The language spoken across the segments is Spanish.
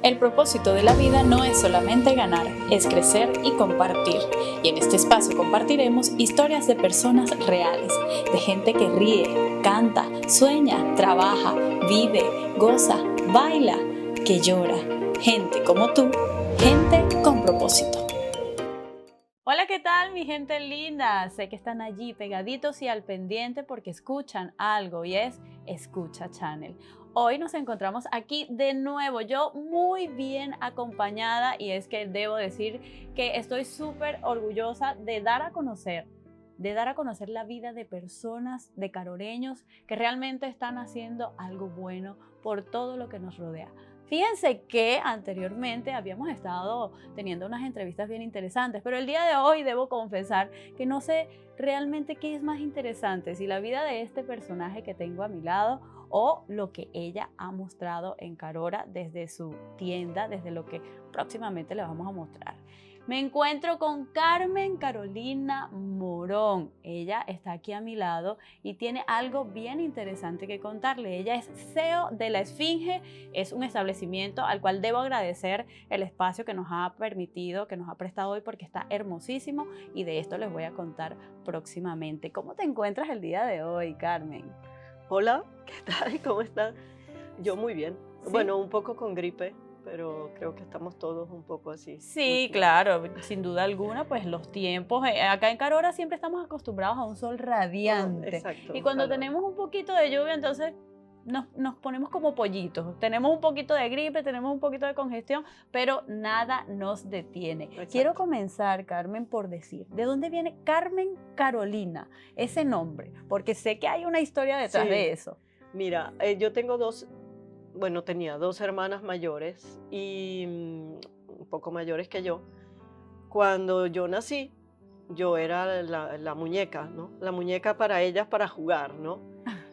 El propósito de la vida no es solamente ganar, es crecer y compartir. Y en este espacio compartiremos historias de personas reales, de gente que ríe, canta, sueña, trabaja, vive, goza, baila, que llora. Gente como tú, gente con propósito. Hola, ¿qué tal, mi gente linda? Sé que están allí pegaditos y al pendiente porque escuchan algo y es Escucha Channel. Hoy nos encontramos aquí de nuevo, yo muy bien acompañada, y es que debo decir que estoy súper orgullosa de dar a conocer la vida de personas, de caroreños que realmente están haciendo algo bueno por todo lo que nos rodea. Fíjense que anteriormente habíamos estado teniendo unas entrevistas bien interesantes, pero el día de hoy debo confesar que no sé realmente qué es más interesante, si la vida de este personaje que tengo a mi lado o lo que ella ha mostrado en Carora desde su tienda, desde lo que próximamente le vamos a mostrar. Me encuentro con Carmen Carolina Morón. Ella está aquí a mi lado y tiene algo bien interesante que contarle. Ella es CEO de La Esfinge, es un establecimiento al cual debo agradecer el espacio que nos ha permitido, que nos ha prestado hoy, porque está hermosísimo, y de esto les voy a contar próximamente. ¿Cómo te encuentras el día de hoy, Carmen? Hola, ¿qué tal? ¿Cómo estás? Yo muy bien. ¿Sí? Bueno, un poco con gripe, pero creo que estamos todos un poco así Sí, últimamente. claro, sin duda alguna, pues los tiempos, acá en Carora siempre estamos acostumbrados a un sol radiante, y Exacto, cuando calor. tenemos un poquito de lluvia, entonces nos ponemos como pollitos, tenemos un poquito de gripe, tenemos un poquito de congestión, pero nada nos detiene. Quiero Exacto. comenzar, Carmen, por decir, ¿de dónde viene Carmen Carolina, ese nombre? Porque sé que hay una historia detrás Sí, de eso. mira, yo tengo tenía dos hermanas mayores y un poco mayores que yo. Cuando yo nací, yo era la muñeca, ¿no? La muñeca para ellas para jugar, ¿no?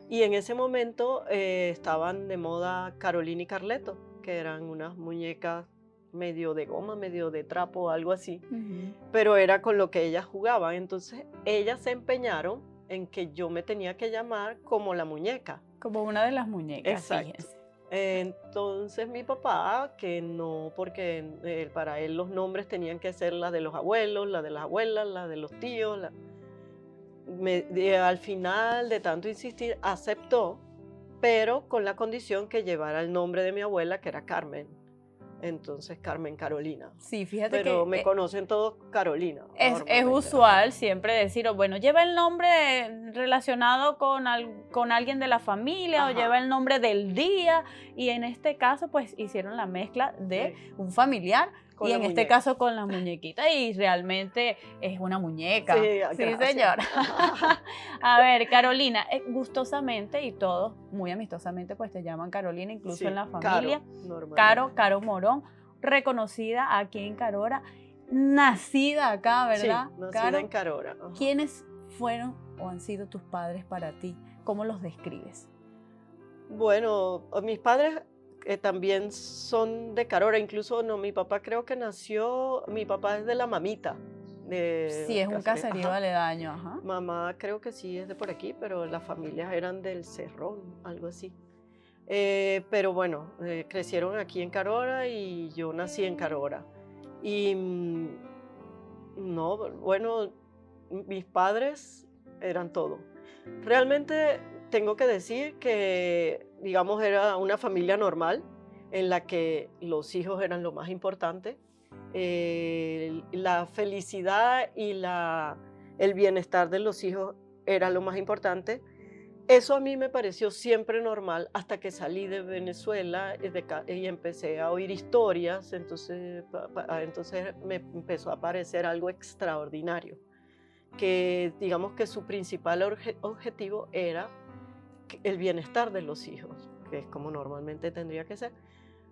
Y en ese momento estaban de moda Carolina y Carleto, que eran unas muñecas medio de goma, medio de trapo, algo así, Ujú. pero era con lo que ellas jugaban. Entonces ellas se empeñaron en que yo me tenía que llamar como la muñeca. Como una de las muñecas, Exacto. fíjense. Entonces mi papá, que no, porque para él los nombres tenían que ser la de los abuelos, la de las abuelas, la de los tíos, al final de tanto insistir, aceptó, pero con la condición que llevara el nombre de mi abuela, que era Carmen. Entonces, Carmen Carolina. Sí, fíjate Pero que me conocen todos Carolina, es normalmente. Ajá. usual siempre decir, o bueno, lleva el nombre relacionado con alguien de la familia, o lleva Ajá. el nombre del día, y en este caso pues hicieron la mezcla de eh, un familiar, con y la en este muñeca. caso con la muñequita, y realmente es una muñeca. Sí, Sí, gracias. señor. A ver, Carolina, gustosamente, y todos muy amistosamente pues te llaman Carolina, incluso en Sí, la familia. Caro, normalmente. Caro Morón, reconocida aquí en Carora, nacida acá, Sí, ¿verdad, nacida en Caro? Carora. Ajá. ¿Quiénes fueron o han sido tus padres para ti? ¿Cómo los describes? Bueno, mis padres también son de Carora, incluso no, mi papá creo que nació, mi papá es de la mamita, Sí, de es un Cacería, caserío ajá. aledaño, ajá. Mamá creo que sí es de por aquí, pero las familias eran del Cerrón, algo así. Pero bueno, crecieron aquí en Carora y yo nací en Carora. Y no, bueno, mis padres eran todo. Realmente tengo que decir que, digamos, era una familia normal en la que los hijos eran lo más importante. La felicidad y el bienestar de los hijos era lo más importante. Eso a mí me pareció siempre normal hasta que salí de Venezuela y empecé a oír historias, entonces me empezó a parecer algo extraordinario, que digamos que su principal objetivo era el bienestar de los hijos, que es como normalmente tendría que ser.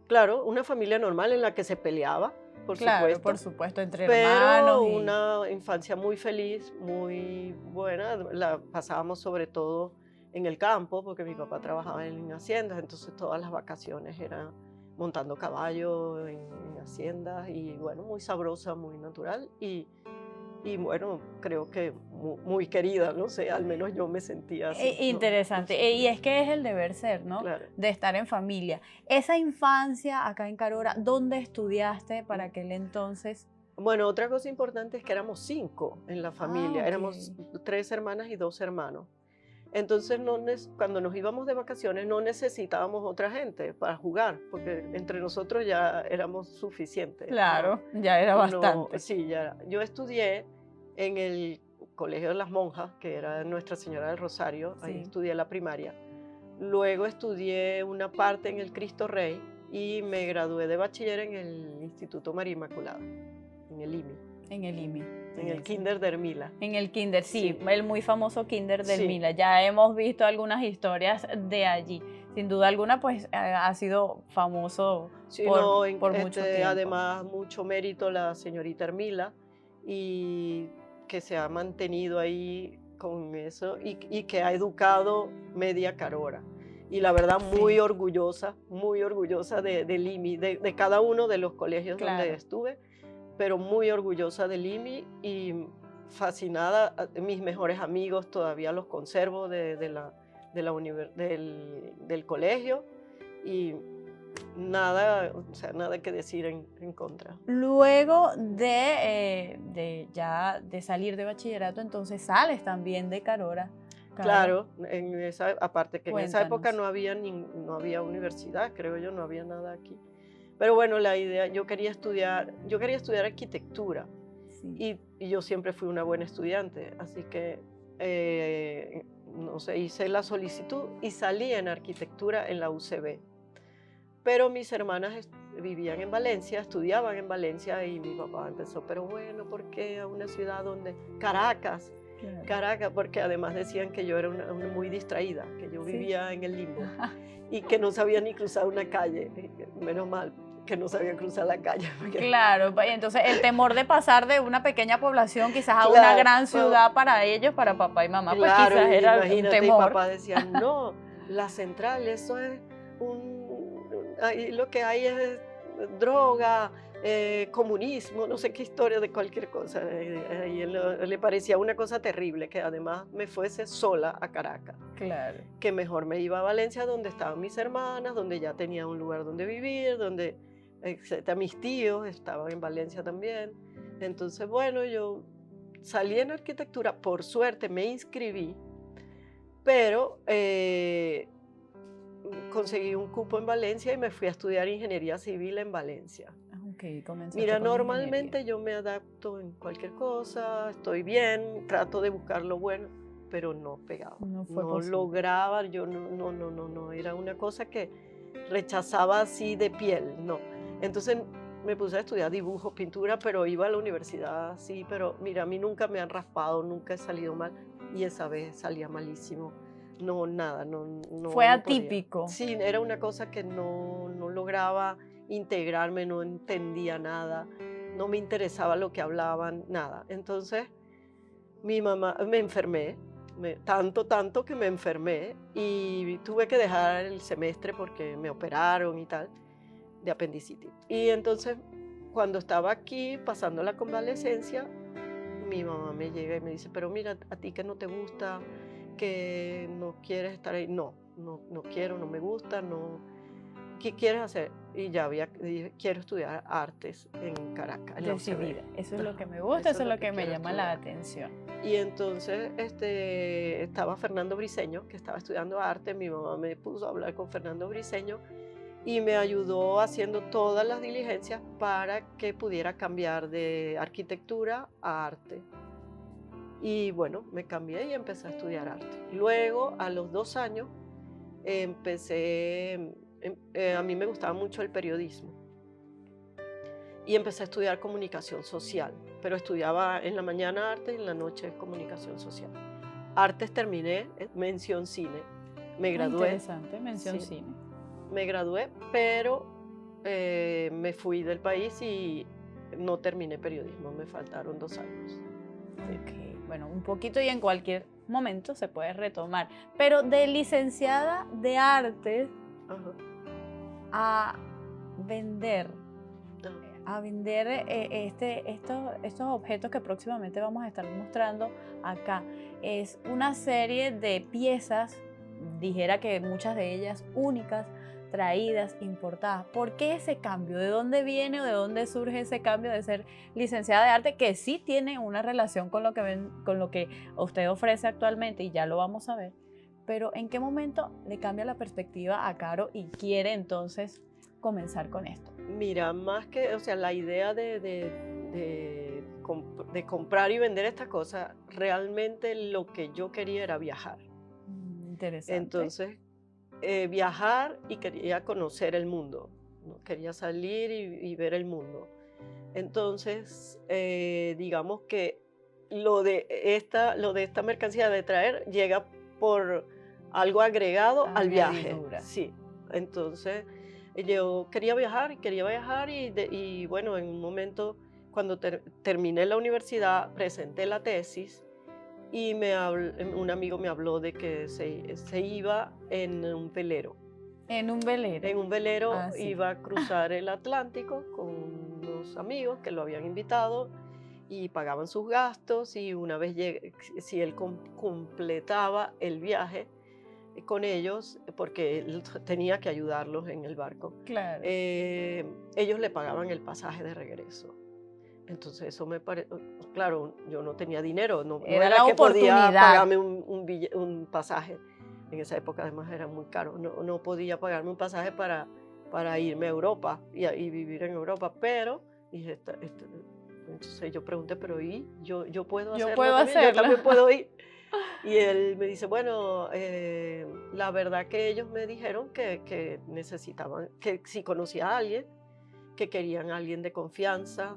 Claro, una familia normal en la que se peleaba, por Claro, por supuesto, supuesto, entre hermanos pero y... una infancia muy feliz, muy buena. La pasábamos sobre todo en el campo, porque mi papá trabajaba en haciendas, entonces todas las vacaciones eran montando caballo en haciendas y bueno, muy sabrosa, muy natural. y bueno, creo que muy querida, no sé, al menos yo me sentía así. Interesante. No sé. Y es que es el deber ser, ¿no? Claro. De estar en familia. Esa infancia acá en Carora, ¿dónde estudiaste para aquel entonces? Bueno, otra cosa importante es que éramos 5 en la Ah, familia, ok. éramos 3 hermanas y 2 hermanos. Entonces, cuando nos íbamos de vacaciones no necesitábamos otra gente para jugar, porque entre nosotros ya éramos suficientes. No, Claro, ya era no, bastante. sí, ya. Yo estudié en el Colegio de las Monjas, que era Nuestra Señora del Rosario, ahí Sí. estudié la primaria. Luego estudié una parte en el Cristo Rey y me gradué de bachiller en el Instituto María Inmaculada, en el IMI, En el IMI. en el Eso. Kinder de Hermila. En el kinder, sí, Sí, el muy famoso kinder del sí. Mila. Ya hemos visto algunas historias de allí. Sin duda alguna, pues ha sido famoso Sí, no, por mucho tiempo. además mucho mérito la señorita Hermila y que se ha mantenido ahí con eso y que ha educado media Carora. Y la verdad, Sí, muy orgullosa del IMI, de cada uno de los colegios donde claro. estuve, pero muy orgullosa del IMI y fascinada. Mis mejores amigos todavía los conservo del colegio y nada, o sea, nada que decir en contra. Luego de ya de salir de bachillerato, entonces sales también de Carora. Carora, Claro, aparte que en esa época cuéntanos. no había universidad, creo yo, no había nada aquí. Pero bueno, la idea, yo quería estudiar arquitectura Sí. y yo siempre fui una buena estudiante, así que, no sé, hice la solicitud y salí en arquitectura en la UCB. Pero mis hermanas vivían en Valencia, estudiaban en Valencia y mi papá empezó, pero bueno, ¿por qué a una ciudad donde Caracas? Claro. Caracas, porque además decían que yo era una muy distraída, que yo Sí. vivía en el limbo y que no sabía ni cruzar una calle. Menos mal que no sabía cruzar la calle. Porque, Claro, y entonces el temor de pasar de una pequeña población quizás a una claro, gran ciudad para ellos, para papá y mamá, pues claro, quizás era un imagínate, y temor. papá decía, no, la central, eso es ahí lo que hay es droga, comunismo, no sé qué historia de cualquier cosa. Y él le parecía una cosa terrible que además me fuese sola a Caracas, Claro. que mejor me iba a Valencia donde estaban mis hermanas, donde ya tenía un lugar donde vivir, donde mis tíos estaban en Valencia también. Entonces, bueno, yo salí en arquitectura, por suerte me inscribí, pero conseguí un cupo en Valencia y me fui a estudiar ingeniería civil en Valencia. Ok, comenzaste Mira, con ingeniería. normalmente yo me adapto en cualquier cosa, estoy bien, trato de buscar lo bueno, pero no pegaba, No fue no posible. lograba, yo no, era una cosa que rechazaba así de piel, no. Entonces me puse a estudiar dibujo, pintura, pero iba a la universidad, sí, pero mira, a mí nunca me han raspado, nunca he salido mal y esa vez salía malísimo. No, nada, Fue no podía. atípico. Sí, era una cosa que no lograba integrarme, no entendía nada, no me interesaba lo que hablaban, nada. Entonces, mi mamá, me enfermé, tanto que me enfermé y tuve que dejar el semestre porque me operaron y tal, de apendicitis. Y entonces, cuando estaba aquí pasando la convalecencia, mi mamá me llega y me dice, pero mira, a ti que no te gusta, que no quieres estar ahí. No quiero, no me gusta, no. ¿Qué quieres hacer? Y ya dije, quiero estudiar artes en Caracas, en la UCB. Decidida. Eso es lo que Ajá, me gusta, eso eso es es lo lo que que me quiero llama la estudiar. atención. Y entonces estaba Fernando Briceño, que estaba estudiando arte. Mi mamá me puso a hablar con Fernando Briceño y me ayudó haciendo todas las diligencias para que pudiera cambiar de arquitectura a arte. Y bueno, me cambié y empecé a estudiar arte. Luego, a los 2 años, a mí me gustaba mucho el periodismo y empecé a estudiar comunicación social, pero estudiaba en la mañana arte y en la noche comunicación social. Artes terminé, mención cine. Me Ah, gradué, interesante, mención sí, cine. me gradué, pero me fui del país y no terminé periodismo, me faltaron 2 años. Sí. Ok, bueno, un poquito y en cualquier momento se puede retomar. Pero de licenciada de arte Ajá, a vender ajá. a vender estos objetos que próximamente vamos a estar mostrando acá. Es una serie de piezas, dijera que muchas de ellas únicas, traídas, importadas. ¿Por qué ese cambio? ¿De dónde viene o de dónde surge ese cambio de ser licenciada de arte, que sí tiene una relación con lo que usted ofrece actualmente y ya lo vamos a ver? Pero ¿en qué momento le cambia la perspectiva a Caro y quiere entonces comenzar con esto? Mira, más que, o sea, la idea de comprar y vender estas cosas, realmente lo que yo quería era viajar. Interesante. Entonces, viajar y quería conocer el mundo, ¿no? Quería salir y ver el mundo. Entonces, digamos que lo de esta mercancía de traer llega por algo agregado al viaje. Añadidura. Sí, entonces yo quería viajar y bueno, en un momento cuando terminé la universidad presenté la tesis y un amigo me habló de que se iba en un velero. En un velero. En un velero Sí. iba a cruzar el Atlántico con unos amigos que lo habían invitado y pagaban sus gastos, y una vez si él completaba el viaje con ellos, porque él tenía que ayudarlos en el barco, Claro. ellos le pagaban el pasaje de regreso. Entonces eso me pareció, claro, yo no tenía dinero, no Era era la que podía oportunidad. pagarme un pasaje. En esa época además era muy caro, no podía pagarme un pasaje para irme a Europa y vivir en Europa, pero dije, entonces yo pregunté, pero ¿y? Yo puedo hacerlo también, yo también puedo ir. Y él me dice, bueno, la verdad que ellos me dijeron que necesitaban, que si conocía a alguien, que querían a alguien de confianza,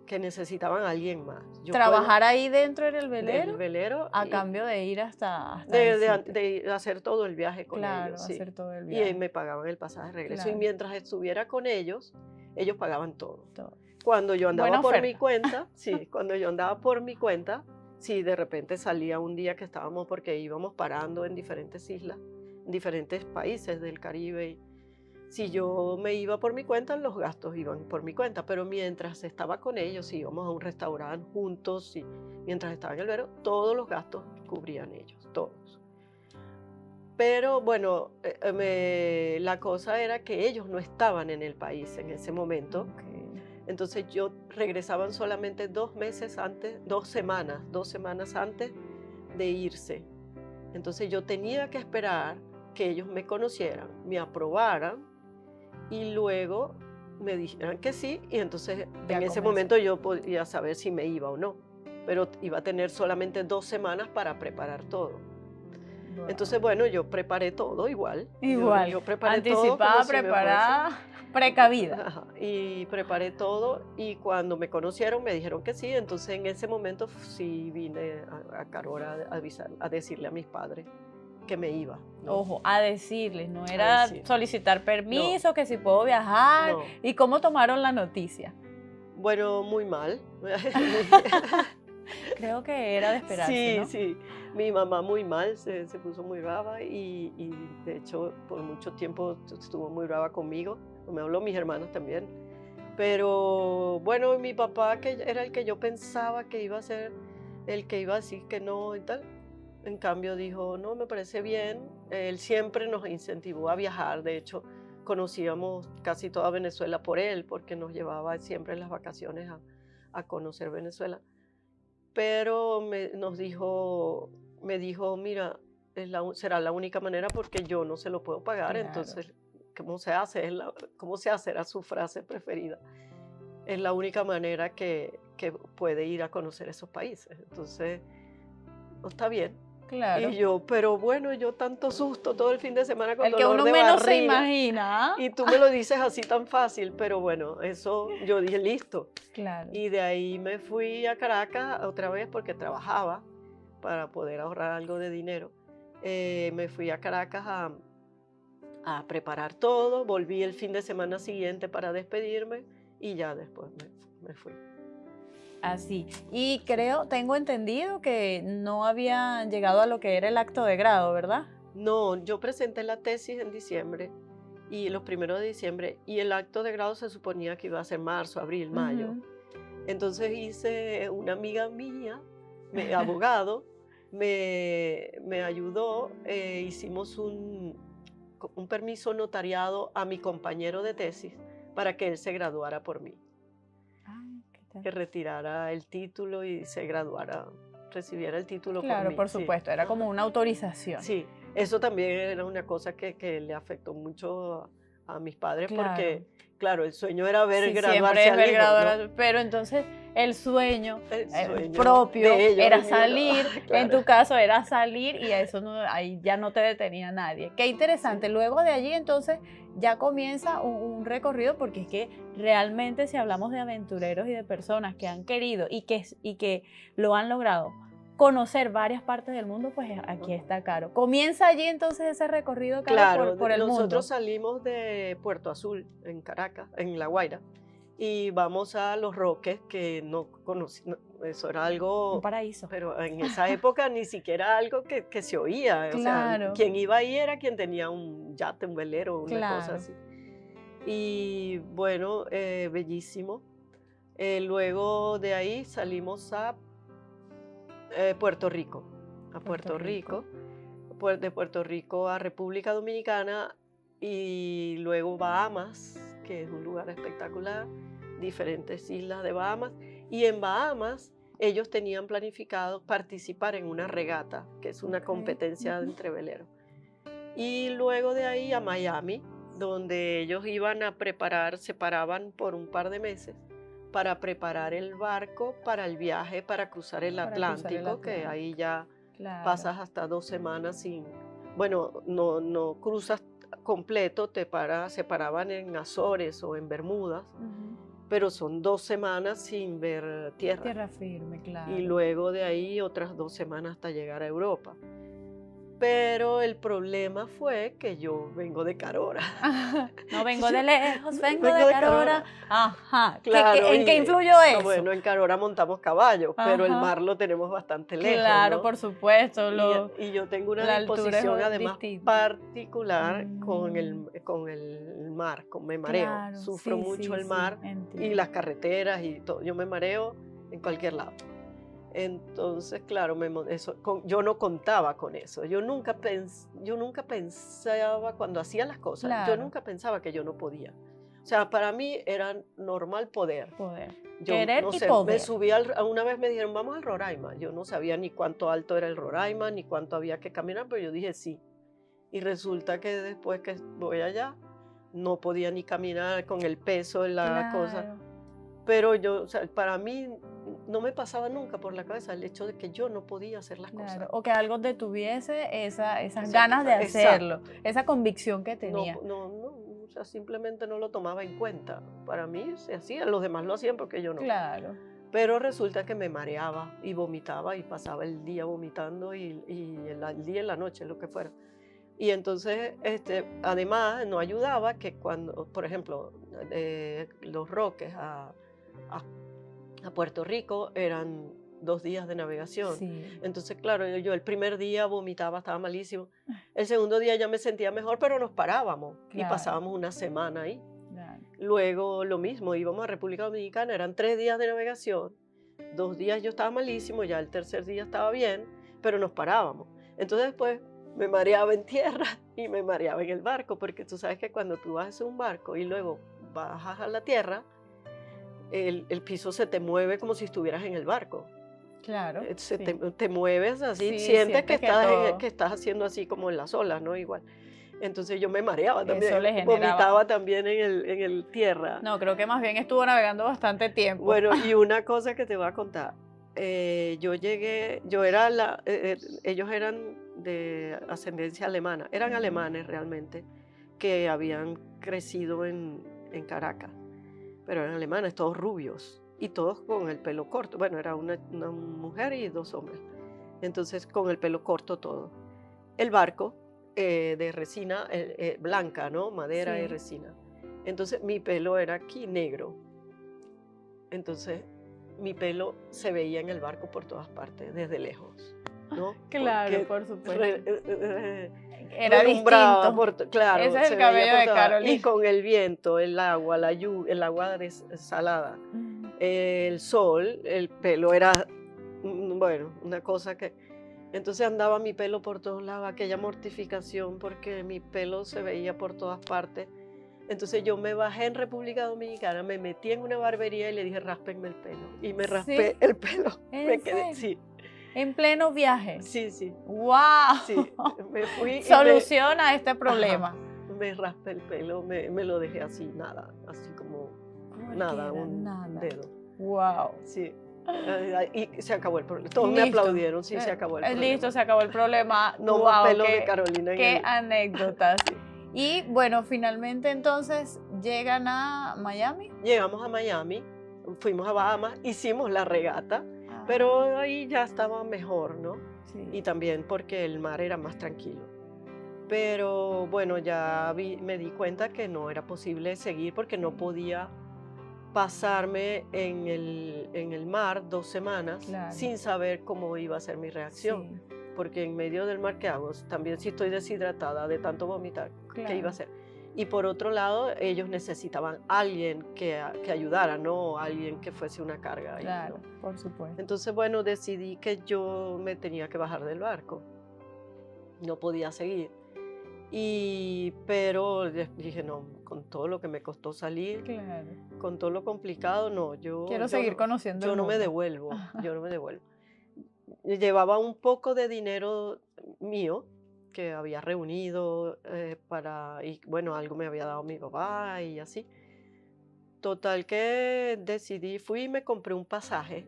que necesitaban a alguien más. ¿Trabajar ahí dentro en el velero? Del velero. A cambio de ir hasta de hacer todo el viaje con ellos. Sí. Hacer todo el viaje. Y me pagaban el pasaje de regreso. Claro. Y mientras estuviera con ellos pagaban todo. Cuando yo andaba Buena por oferta. mi cuenta, cuando yo andaba por mi cuenta, de repente salía un día que estábamos, porque íbamos parando en diferentes islas, en diferentes países del Caribe. Si yo me iba por mi cuenta, los gastos iban por mi cuenta, pero mientras estaba con ellos, si íbamos a un restaurante juntos, mientras estaba en el velero, todos los gastos cubrían ellos, todos. Pero bueno, la cosa era que ellos no estaban en el país en ese momento. Okay. Entonces regresaban solamente 2 meses antes, 2 semanas antes de irse. Entonces yo tenía que esperar que ellos me conocieran, me aprobaran, y luego me dijeran que sí, y entonces en ese momento yo podía saber si me iba o no, pero iba a tener solamente 2 semanas para preparar todo. Wow. Entonces, bueno, yo preparé todo igual. Yo preparé anticipada, todo preparada, precavida. Ajá, y preparé todo, y cuando me conocieron me dijeron que sí, entonces en ese momento sí vine a Carora a decirle a mis padres que me iba, ¿no? Ojo, a decirles, no era solicitar permiso, no, que si puedo viajar. No. ¿Y cómo tomaron la noticia? Bueno, muy mal. Creo que era de esperarse, ¿no? Sí, mi mamá muy mal, se puso muy brava, y de hecho por mucho tiempo estuvo muy brava conmigo, me habló mis hermanas también, pero bueno, mi papá, que era el que yo pensaba que iba a ser el que iba a decir que no y tal, en cambio dijo, no, me parece bien. Él siempre nos incentivó a viajar, de hecho conocíamos casi toda Venezuela por él, porque nos llevaba siempre en las vacaciones a conocer Venezuela. Pero me dijo, mira, será la única manera porque yo no se lo puedo pagar, claro. Entonces, ¿cómo se hace? Era su frase preferida. Es la única manera que puede ir a conocer esos países. Entonces, no está bien. Claro. Y yo, pero bueno, yo tanto susto todo el fin de semana con dolor de barriga. El que uno menos se imagina. Y tú me lo dices así tan fácil, pero bueno, eso yo dije, listo. Claro. Y de ahí me fui a Caracas otra vez porque trabajaba para poder ahorrar algo de dinero. Me fui a Caracas a preparar todo, volví el fin de semana siguiente para despedirme y ya después me fui. Así. Y tengo entendido que no había llegado a lo que era el acto de grado, ¿verdad? No, yo presenté la tesis en diciembre y los primeros de diciembre, y el acto de grado se suponía que iba a ser marzo, abril, mayo. Entonces hice una amiga mía, abogado, me ayudó, hicimos un permiso notariado a mi compañero de tesis para que él se graduara por mí, Ay, ¿qué tal? que retirara el título y se graduara, recibiera el título por Claro, mí. por Sí. supuesto, era como Ajá. una autorización. Sí, eso también era una cosa que le afectó mucho a mis padres Claro. porque, claro, el sueño era ver Sí, graduarse siempre es al ver hijo, ¿no? graduar, pero entonces el sueño El sueño propio de ellos, era el mío no. salir, en Claro. tu caso era salir y a eso no, ahí ya no te detenía nadie. Qué interesante. Sí. Luego de allí entonces ya comienza un recorrido, porque es que realmente si hablamos de aventureros y de personas que han querido y que lo han logrado conocer varias partes del mundo, pues aquí está Caro. Comienza allí entonces ese recorrido, Caro, Claro, por el mundo. nosotros salimos de Puerto Azul, en Caracas, en La Guaira, y vamos a Los Roques, que no conocí, eso era Un algo, paraíso. pero en esa época ni siquiera algo que se oía. O sea, Claro. quien iba ahí era quien tenía un yate, un velero, una cosa Claro. así. Y bueno, bellísimo. Luego de ahí salimos a Puerto Rico, a Puerto Rico, de Puerto Rico a República Dominicana y luego Bahamas, que es un lugar espectacular, diferentes islas de Bahamas. Y en Bahamas ellos tenían planificado participar en una regata, que es una Ok. competencia Ujú. entre veleros. Y luego de ahí a Miami, donde ellos iban a preparar, se paraban por un par de meses para preparar el barco para el viaje, para cruzar el Para cruzar el Atlántico, que ahí Atlántico. ya Claro. pasas hasta 2 semanas sin, bueno, no cruzas completo, se paraban en Azores o en Bermudas, Ujú. pero son 2 semanas sin ver tierra. Tierra firme, claro. Y luego de ahí otras 2 semanas hasta llegar a Europa. Pero el problema fue que yo vengo de Carora. No vengo de Yo lejos, vengo vengo de de Carora. Carora. Ajá. Claro, ¿En qué y influyó eso? bueno, en Carora montamos caballos, pero el Ajá. mar lo tenemos bastante lejos, Claro, ¿no? por supuesto. Y yo tengo una La altura disposición es además distinta. particular con Mm, el mar, me mareo. claro, Sufro sí, mucho sí, el sí, mar y entiendo. las carreteras y todo. Yo me mareo en cualquier lado. Entonces, claro, yo no contaba con eso. Yo nunca pensaba cuando hacía las cosas, yo Claro, nunca pensaba que yo no podía. O sea, para mí era normal poder. poder. Yo Querer no y sé, me poder. subí una vez me dijeron, vamos al Roraima. Yo no sabía ni cuánto alto era el Roraima, ni cuánto había que caminar, pero yo dije sí. Y resulta que después que voy allá, no podía ni caminar con el peso de la cosa. Claro. Pero yo, o sea, para mí no me pasaba nunca por la cabeza el hecho de que yo no podía hacer las Claro, cosas. o que algo te tuviese esas Exacto, ganas de hacerlo, exacto. esa convicción que No, tenía. o sea, simplemente no lo tomaba en cuenta. Para mí se hacía, los demás lo hacían porque yo no. Claro. Pero resulta que me mareaba y vomitaba y pasaba el día vomitando y el día y la noche, lo que fuera. Y entonces, además, no ayudaba que cuando, por ejemplo, Los Roques a Puerto Rico eran 2 días de navegación. Sí. Entonces, claro, yo el primer día vomitaba, estaba malísimo. El segundo día ya me sentía mejor, pero nos parábamos y Claro. pasábamos una semana ahí. Claro. Luego lo mismo, íbamos a República Dominicana, eran 3 días de navegación. 2 días yo estaba malísimo, ya el tercer día estaba bien, pero nos parábamos. Entonces después me mareaba en tierra y me mareaba en el barco, porque tú sabes que cuando tú vas a un barco y luego bajas a la tierra, el piso se te mueve como si estuvieras en el barco. Claro. Sí. Te mueves así, Sí, sientes que todo- estás haciendo así como en las olas, ¿no? Igual. Entonces yo me mareaba Eso también, le generaba. vomitaba también en el tierra. No, creo que más bien estuvo navegando bastante tiempo. Bueno, y una cosa que te voy a contar. Yo era ellos eran de ascendencia alemana, eran Ujú. alemanes realmente, que habían crecido en Caracas, pero eran alemanes, todos rubios y todos con el pelo corto. Bueno, era una mujer y 2 hombres, entonces con el pelo corto todo. El barco de resina blanca, ¿no? Madera y Sí. resina. Entonces mi pelo era aquí negro. Entonces mi pelo se veía en el barco por todas partes, desde lejos, ¿no? Claro, Porque por supuesto. Era relumbraba distinto. claro, Ese es se el veía cabello por de todas, y Carolina. con el viento, el agua, el agua salada, Ujú. el sol, el pelo era, bueno, una cosa que... Entonces andaba mi pelo por todos lados, aquella mortificación porque mi pelo se veía por todas partes. Entonces yo me bajé en República Dominicana, me metí en una barbería y le dije, ráspenme el pelo. Y me raspé ¿Sí? el pelo. ¿En Me quedé, serio? sí, En pleno viaje. sí, sí, sí. ¡Wow! Me fui y Soluciona este ajá, problema. me raspé el pelo, me lo dejé así, nada, así como ¿Por qué nada, era un nada? dedo. ¡Wow! Sí. Y se acabó el problema. Todos me Listo. aplaudieron, sí, se acabó el Listo, problema. se acabó el problema. No más ¡Wow! pelos de Carolina en Qué el... anécdotas! Sí. Y bueno, finalmente entonces llegan a Miami. Llegamos a Miami, fuimos a Bahamas, hicimos la regata, Ah, pero ahí ya estaba mejor, ¿no? Y sí. también porque el mar era más tranquilo. Pero bueno, ya me di cuenta que no era posible seguir porque no podía pasarme en el mar 2 semanas Claro, sin saber cómo iba a ser mi reacción. sí, Porque en medio del mar, ¿qué hago? También si estoy deshidratada de tanto vomitar, ¿qué iba a claro, hacer? Y por otro lado, ellos necesitaban alguien que ayudara, no alguien que fuese una carga ahí, ¿no? claro, por supuesto. Entonces, bueno, decidí que yo me tenía que bajar del barco, no podía seguir. Pero dije, no, con todo lo que me costó salir, Claro. con todo lo complicado, no, Quiero seguir conociendo el yo no me mundo. devuelvo, yo no me devuelvo. Llevaba un poco de dinero mío que había reunido y bueno, algo me había dado mi papá y así. Total que decidí, fui y me compré un pasaje.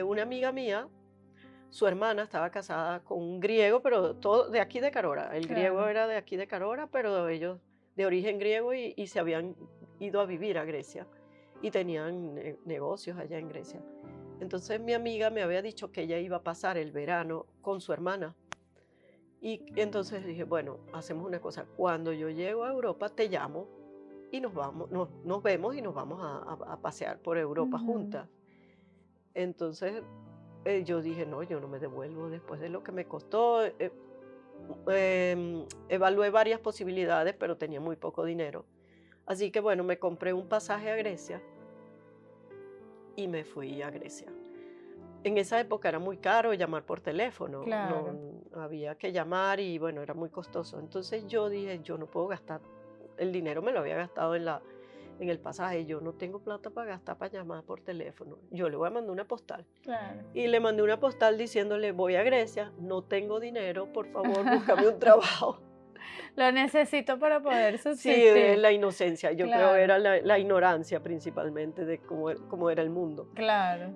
Una amiga mía, su hermana estaba casada con un griego, pero todo de aquí de Carora. El griego Claro, era de aquí de Carora, pero ellos de origen griego y se habían ido a vivir a Grecia y tenían negocios allá en Grecia. Entonces mi amiga me había dicho que ella iba a pasar el verano con su hermana. Y entonces dije, bueno, hacemos una cosa, cuando yo llego a Europa te llamo y nos vamos, nos vemos y nos vamos a pasear por Europa ujú, juntas. Entonces yo dije, no, yo no me devuelvo después de lo que me costó. Evalué varias posibilidades, pero tenía muy poco dinero. Así que bueno, me compré un pasaje a Grecia y me fui a Grecia. En esa época era muy caro llamar por teléfono, claro, había que llamar y bueno, era muy costoso. Entonces yo dije, yo no puedo gastar, el dinero me lo había gastado en el pasaje, yo no tengo plata para gastar para llamar por teléfono. Yo le voy a mandar una postal. claro. Y le mandé una postal diciéndole, voy a Grecia, no tengo dinero, por favor, búscame un trabajo. Lo necesito para poder Sí, subsistir. la inocencia, yo creo Claro, era la ignorancia principalmente de cómo era el mundo. claro.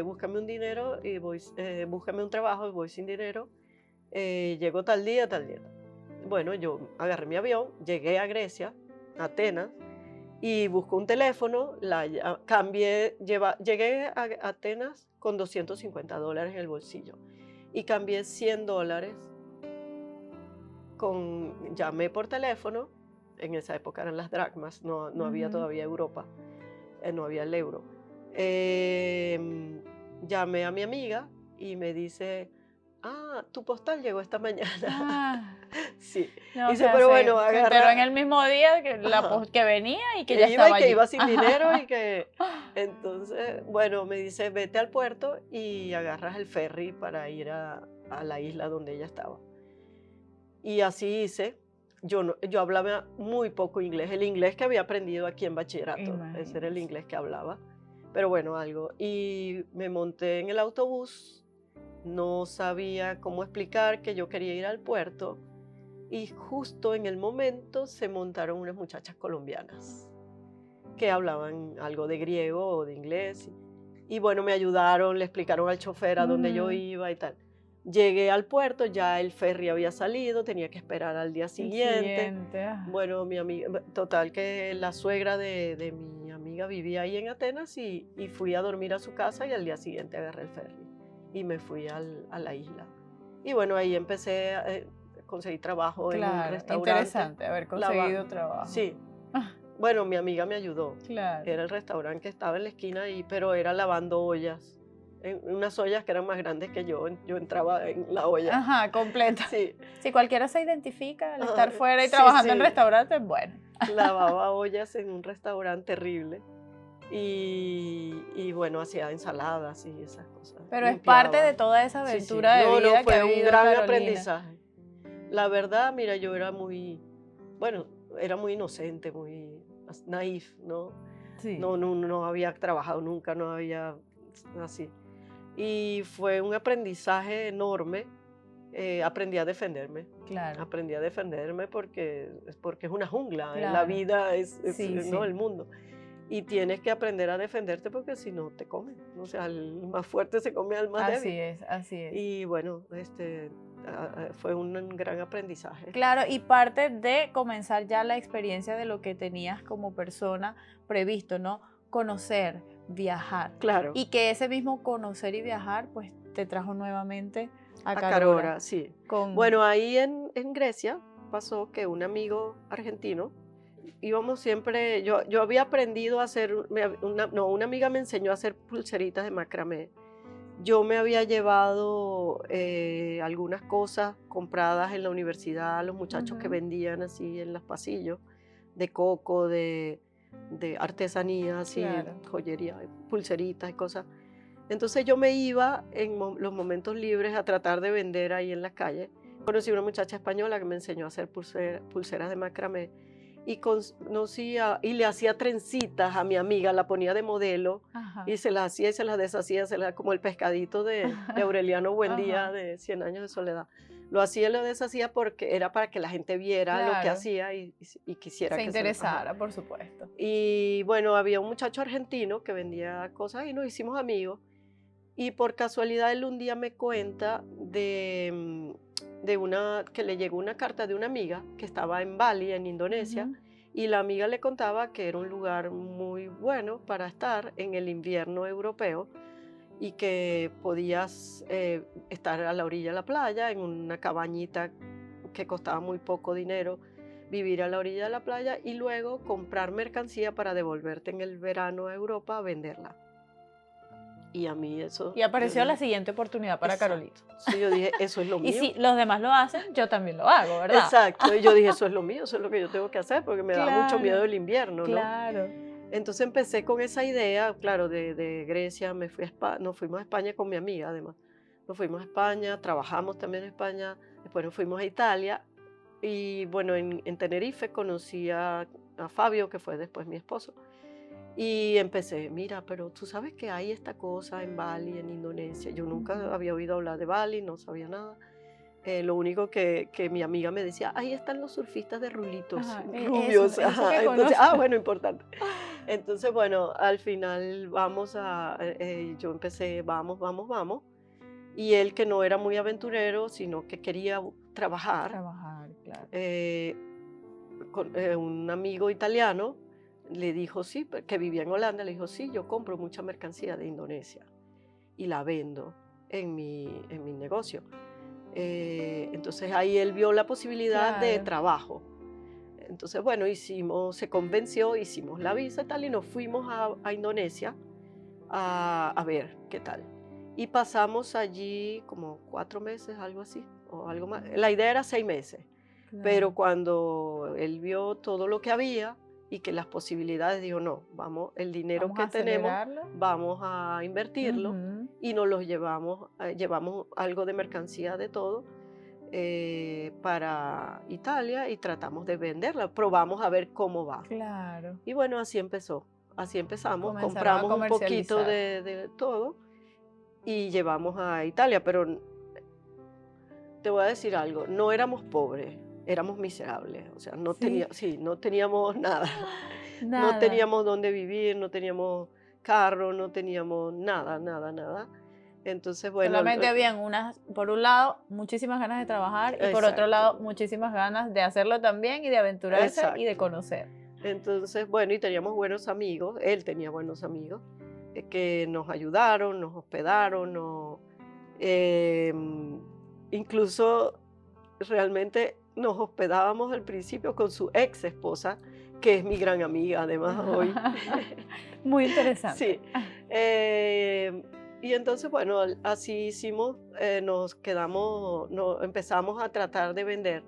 Búscame un dinero y búscame un trabajo y voy sin dinero. Llego tal día, tal día. Bueno, yo agarré mi avión, llegué a Grecia, a Atenas, y busco un teléfono, llegué a Atenas con $250 en el bolsillo y cambié $100 llamé por teléfono, en esa época eran las dracmas, no había Ujú. todavía Europa, no había el euro. Llamé a mi amiga y me dice, tu postal llegó esta mañana. Ah, Sí, no, o dice, sea, pero bueno, se enteró en agarra, el mismo día que, ajá, que venía y que ya que iba y estaba que allí. iba sin dinero y que, entonces, bueno, me dice, vete al puerto y agarras el ferry para ir a la isla donde ella estaba. Y así hice. Yo hablaba muy poco inglés, el inglés que había aprendido aquí en bachillerato, ese era el Imagínese. inglés que hablaba, pero bueno, algo. Y me monté en el autobús, no sabía cómo explicar que yo quería ir al puerto y justo en el momento se montaron unas muchachas colombianas que hablaban algo de griego o de inglés. Y bueno, me ayudaron, le explicaron al chofer a dónde yo Ujú. iba y tal. Llegué al puerto, ya el ferry había salido, tenía que esperar al día El siguiente. siguiente. Bueno, mi amiga, total que la suegra de mi amiga vivía ahí en Atenas y fui a dormir a su casa y al día siguiente agarré el ferry y me fui a la isla. Y bueno, ahí empecé a conseguir trabajo en un Claro, restaurante. interesante haber lava- conseguido trabajo. sí, bueno, mi amiga me ayudó. Claro. Era el restaurante que estaba en la esquina, pero era lavando ollas. en unas ollas que eran más grandes que yo entraba en la olla. Ajá, completa. Sí. Si cualquiera se identifica al estar Ajá, fuera y sí, trabajando en sí. restaurantes, bueno. Lavaba ollas en un restaurante terrible y bueno, hacía ensaladas y esas cosas. Pero es parte de Limpiaba. toda esa Sí, sí. aventura de No, vida que fue ha un vivido gran Carolina. aprendizaje. La verdad, mira, yo era bueno, era muy inocente, muy naif, ¿no? Sí. No había trabajado nunca, no había así. Y fue un aprendizaje enorme. Aprendí a defenderme. Claro. Aprendí a defenderme porque es una jungla, la Claro. vida Sí, ¿no? sí. El mundo. Y tienes que aprender a defenderte porque si no te comen. O sea, el más fuerte se come al más Así débil. es, así es. Y bueno, fue un gran aprendizaje. Claro, y parte de comenzar ya la experiencia de lo que tenías como persona previsto, ¿no? Conocer, viajar. Claro. Y que ese mismo conocer y viajar, pues te trajo nuevamente a A Carora. Carora, sí. Con... Bueno, ahí en Grecia pasó que un amigo argentino, íbamos siempre, yo había aprendido a hacer, una amiga me enseñó a hacer pulseritas de macramé. Yo me había llevado algunas cosas compradas en la universidad, los muchachos que vendían así en los pasillos, de coco, de artesanía, así, Claro. joyería, pulseritas y cosas. Entonces yo me iba en los momentos libres a tratar de vender ahí en la calle. Conocí una muchacha española que me enseñó a hacer pulseras de macramé y y le hacía trencitas a mi amiga, la ponía de modelo. Ajá. Y se las hacía y se las deshacía, como el pescadito de Aureliano Buendía Ajá. de 100 años de soledad. Lo hacía y lo deshacía porque era para que la gente viera lo que Claro. hacía y quisiera Se que interesara, por supuesto. Y bueno, había un muchacho argentino que vendía cosas y nos hicimos amigos. Y por casualidad él un día me cuenta de que le llegó una carta de una amiga que estaba en Bali, en Indonesia, y la amiga le contaba que era un lugar muy bueno para estar en el invierno europeo y que podías estar a la orilla de la playa, en una cabañita que costaba muy poco dinero, vivir a la orilla de la playa y luego comprar mercancía para devolverte en el verano a Europa a venderla. Y a mí eso... Y apareció la siguiente oportunidad para Exacto. Carolina. Sí, yo dije, eso es lo mío. Y si los demás lo hacen, yo también lo hago, ¿verdad? Exacto. Y yo dije, eso es lo mío, eso es lo que yo tengo que hacer, porque me da mucho miedo el invierno, ¿no? Claro. Entonces empecé con esa idea, claro, de Grecia, nos fuimos a España con mi amiga, además. Nos fuimos a España, trabajamos también en España, después nos fuimos a Italia. Y bueno, en Tenerife conocí a Fabio, que fue después mi esposo. Y empecé, mira, pero tú sabes que hay esta cosa en Bali, en Indonesia. Yo nunca había oído hablar de Bali, no sabía nada. Lo único que mi amiga me decía, ahí están los surfistas de rulitos, Ajá, rubios. eso Ajá. que Entonces, conozco. bueno, importante. Entonces, bueno, al final yo empecé, vamos. Y él, que no era muy aventurero, sino que quería trabajar, Claro. un amigo italiano le dijo sí, que vivía en Holanda, le dijo sí, yo compro mucha mercancía de Indonesia y la vendo en mi negocio. Entonces ahí él vio la posibilidad de Claro. trabajo. Entonces, bueno, se convenció, hicimos la visa y tal, y nos fuimos a Indonesia a ver qué tal. Y pasamos allí como 4 meses, algo así, o algo más. La idea era 6 meses, pero cuando él vio todo lo que había y que las posibilidades, dijo, no, vamos, el dinero Vamos que a tenemos, acelerarlo. vamos a invertirlo y nos los llevamos algo de mercancía de todo para Italia y tratamos de venderla, probamos a ver cómo va. Claro. Y bueno, así empezamos, Comenzaron a compramos un poquito comercializar. de todo y llevamos a Italia, pero te voy a decir algo, no éramos pobres, éramos miserables, o sea, no teníamos nada. No teníamos dónde vivir, no teníamos carro, no teníamos nada. Entonces, bueno. Solamente habían por un lado, muchísimas ganas de trabajar y por otro lado, muchísimas ganas de hacerlo también y de aventurarse y de conocer. Entonces, bueno, y teníamos buenos amigos, él tenía buenos amigos que nos ayudaron, nos hospedaron, incluso realmente nos hospedábamos al principio con su ex esposa, que es mi gran amiga además hoy. Muy interesante. Sí. Y entonces, bueno, así hicimos, nos quedamos, empezamos a tratar de vender.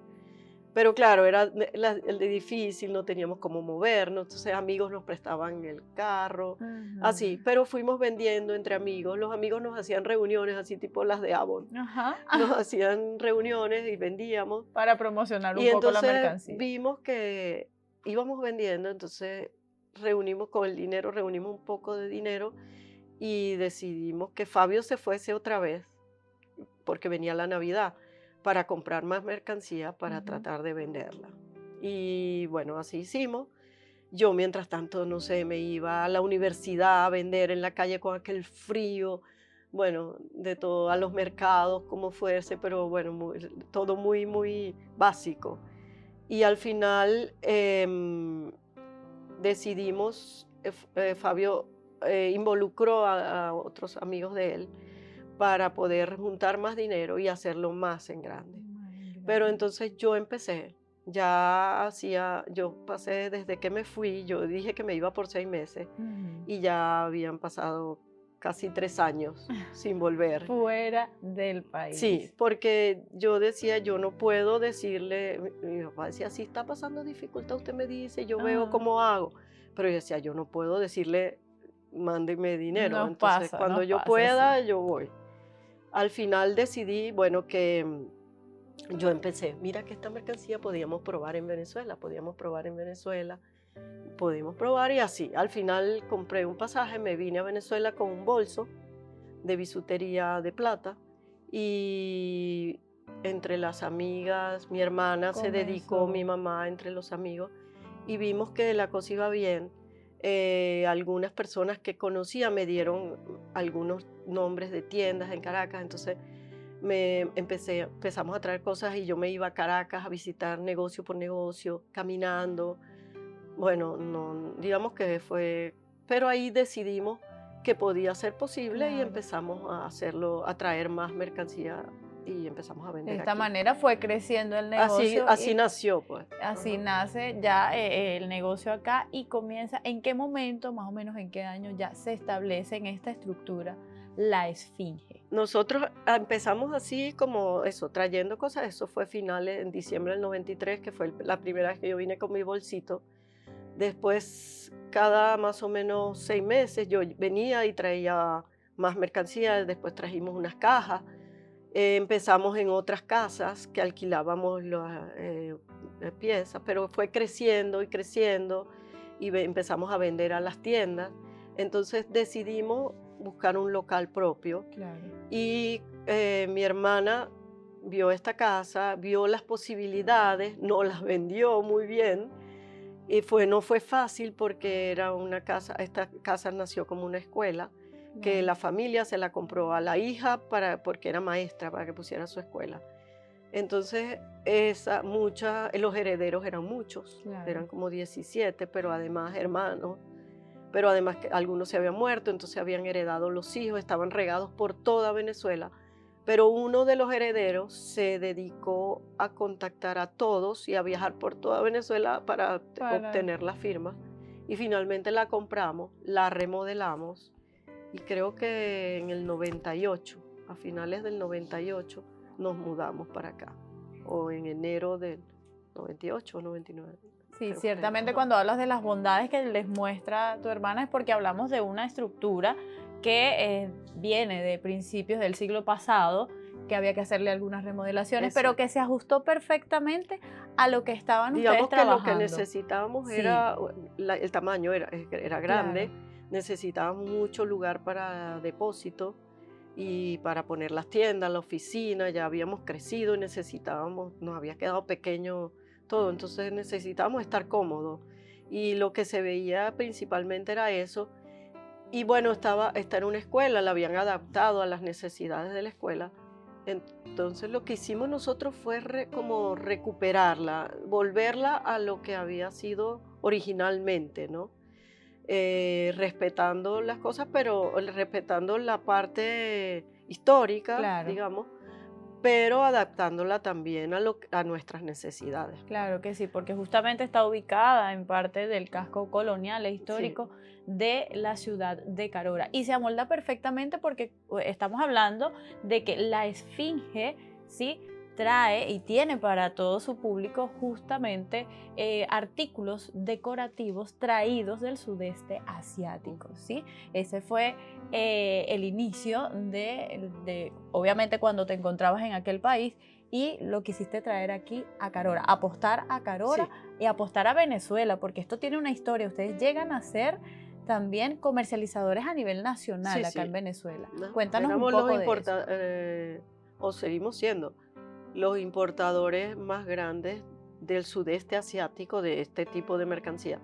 Pero claro, era el de difícil, no teníamos cómo movernos, entonces amigos nos prestaban el carro, así, Ujú. pero fuimos vendiendo entre amigos. Los amigos nos hacían reuniones, así tipo las de Avon. Ajá. Nos hacían reuniones y vendíamos. Para promocionar un Y poco la entonces mercancía. vimos que íbamos vendiendo, entonces reunimos con el dinero, reunimos un poco de dinero y decidimos que Fabio se fuese otra vez, porque venía la Navidad, para comprar más mercancía para Ujú. tratar de venderla. Y bueno, así hicimos. Yo, mientras tanto, no sé, me iba a la universidad a vender en la calle con aquel frío, bueno, de todo, a los mercados, como fuese, pero bueno, todo muy, muy básico. Y al final decidimos, Fabio involucró a otros amigos de él para poder juntar más dinero y hacerlo más en grande. Más en Pero grande. entonces yo pasé desde que me fui, yo dije que me iba por 6 meses Ujú. y ya habían pasado casi 3 años sin volver. Fuera del Sí, país. porque yo decía, yo no puedo decirle, mi papá decía, si está pasando dificultad, usted me dice, yo veo Ah, cómo hago. Pero yo decía, yo no puedo decirle, mándeme dinero. Entonces, cuando nos yo pasa, sí. pueda, yo voy. Al final decidí, bueno, que yo empecé, mira que esta mercancía podíamos probar en Venezuela, podíamos probar en Venezuela, podíamos probar y así. Al final compré un pasaje, me vine a Venezuela con un bolso de bisutería de plata y entre las amigas, mi hermana se dedicó, mi Comenzó. mamá entre los amigos y vimos que la cosa iba bien. Algunas personas que conocía me dieron algunos nombres de tiendas en Caracas, entonces empezamos a traer cosas y yo me iba a Caracas a visitar negocio por negocio, caminando. Bueno, no, digamos que fue, pero ahí decidimos que podía ser posible y Claro. empezamos a hacerlo, a traer más mercancía y empezamos a De vender esta aquí. manera fue creciendo el Así, negocio así y nació, pues. así Ajá. nace ya el negocio acá y comienza. ¿En qué momento, más o menos en qué año ya se establece en esta estructura la esfinge? Nosotros empezamos así como eso, trayendo cosas. Eso fue finales en diciembre del 93, que fue la primera vez que yo vine con mi bolsito. Después, cada más o menos 6 meses, yo venía y traía más mercancía. Después trajimos unas cajas. Empezamos en otras casas que alquilábamos las piezas, pero fue creciendo y creciendo y empezamos a vender a las tiendas. Entonces decidimos buscar un local propio Claro. y mi hermana vio esta casa, vio las posibilidades, no las vendió muy bien y no fue fácil porque era una casa, esta casa nació como una escuela que Claro. la familia se la compró a la hija porque era maestra para que pusiera su escuela. Entonces, los herederos eran muchos, Claro. eran como 17, pero además hermanos, pero además que algunos se habían muerto, entonces habían heredado los hijos, estaban regados por toda Venezuela. Pero uno de los herederos se dedicó a contactar a todos y a viajar por toda Venezuela para Para obtener la firma. Y finalmente la compramos, la remodelamos y creo que en el 98, a finales del 98, nos mudamos para acá. O en enero del 98 o 99, Sí, creo que era. ciertamente Ajá. cuando hablas de las bondades que les muestra tu hermana es porque hablamos de una estructura que viene de principios del siglo pasado, que había que hacerle algunas remodelaciones, pero que Exacto. se ajustó perfectamente a lo que estaban ustedes Digamos que lo que trabajando. necesitábamos Sí, era, el tamaño era grande, claro. necesitábamos mucho lugar para depósito y para poner las tiendas, la oficina, ya habíamos crecido y nos había quedado pequeño todo, entonces necesitábamos estar cómodos. Y lo que se veía principalmente era eso. Y bueno, está en una escuela, la habían adaptado a las necesidades de la escuela. Entonces lo que hicimos nosotros fue como recuperarla, volverla a lo que había sido originalmente, ¿no? Respetando las cosas, pero respetando la parte histórica, Claro. digamos, pero adaptándola también a nuestras necesidades. Claro que sí, porque justamente está ubicada en parte del casco colonial e Sí, histórico de la ciudad de Carora. Y se amolda perfectamente porque estamos hablando de que la Esfinge, ¿sí?, trae y tiene para todo su público justamente artículos decorativos traídos del sudeste asiático, ¿sí? Ese fue el inicio obviamente, cuando te encontrabas en aquel país y lo quisiste traer aquí a Carora, apostar a Carora sí, y apostar a Venezuela, porque esto tiene una historia. Ustedes llegan a ser también comercializadores a nivel nacional sí, acá en sí. Venezuela. ¿No? Cuéntanos un Éramos los poco de eso. o seguimos siendo los importadores más grandes del sudeste asiático de este tipo de mercancía,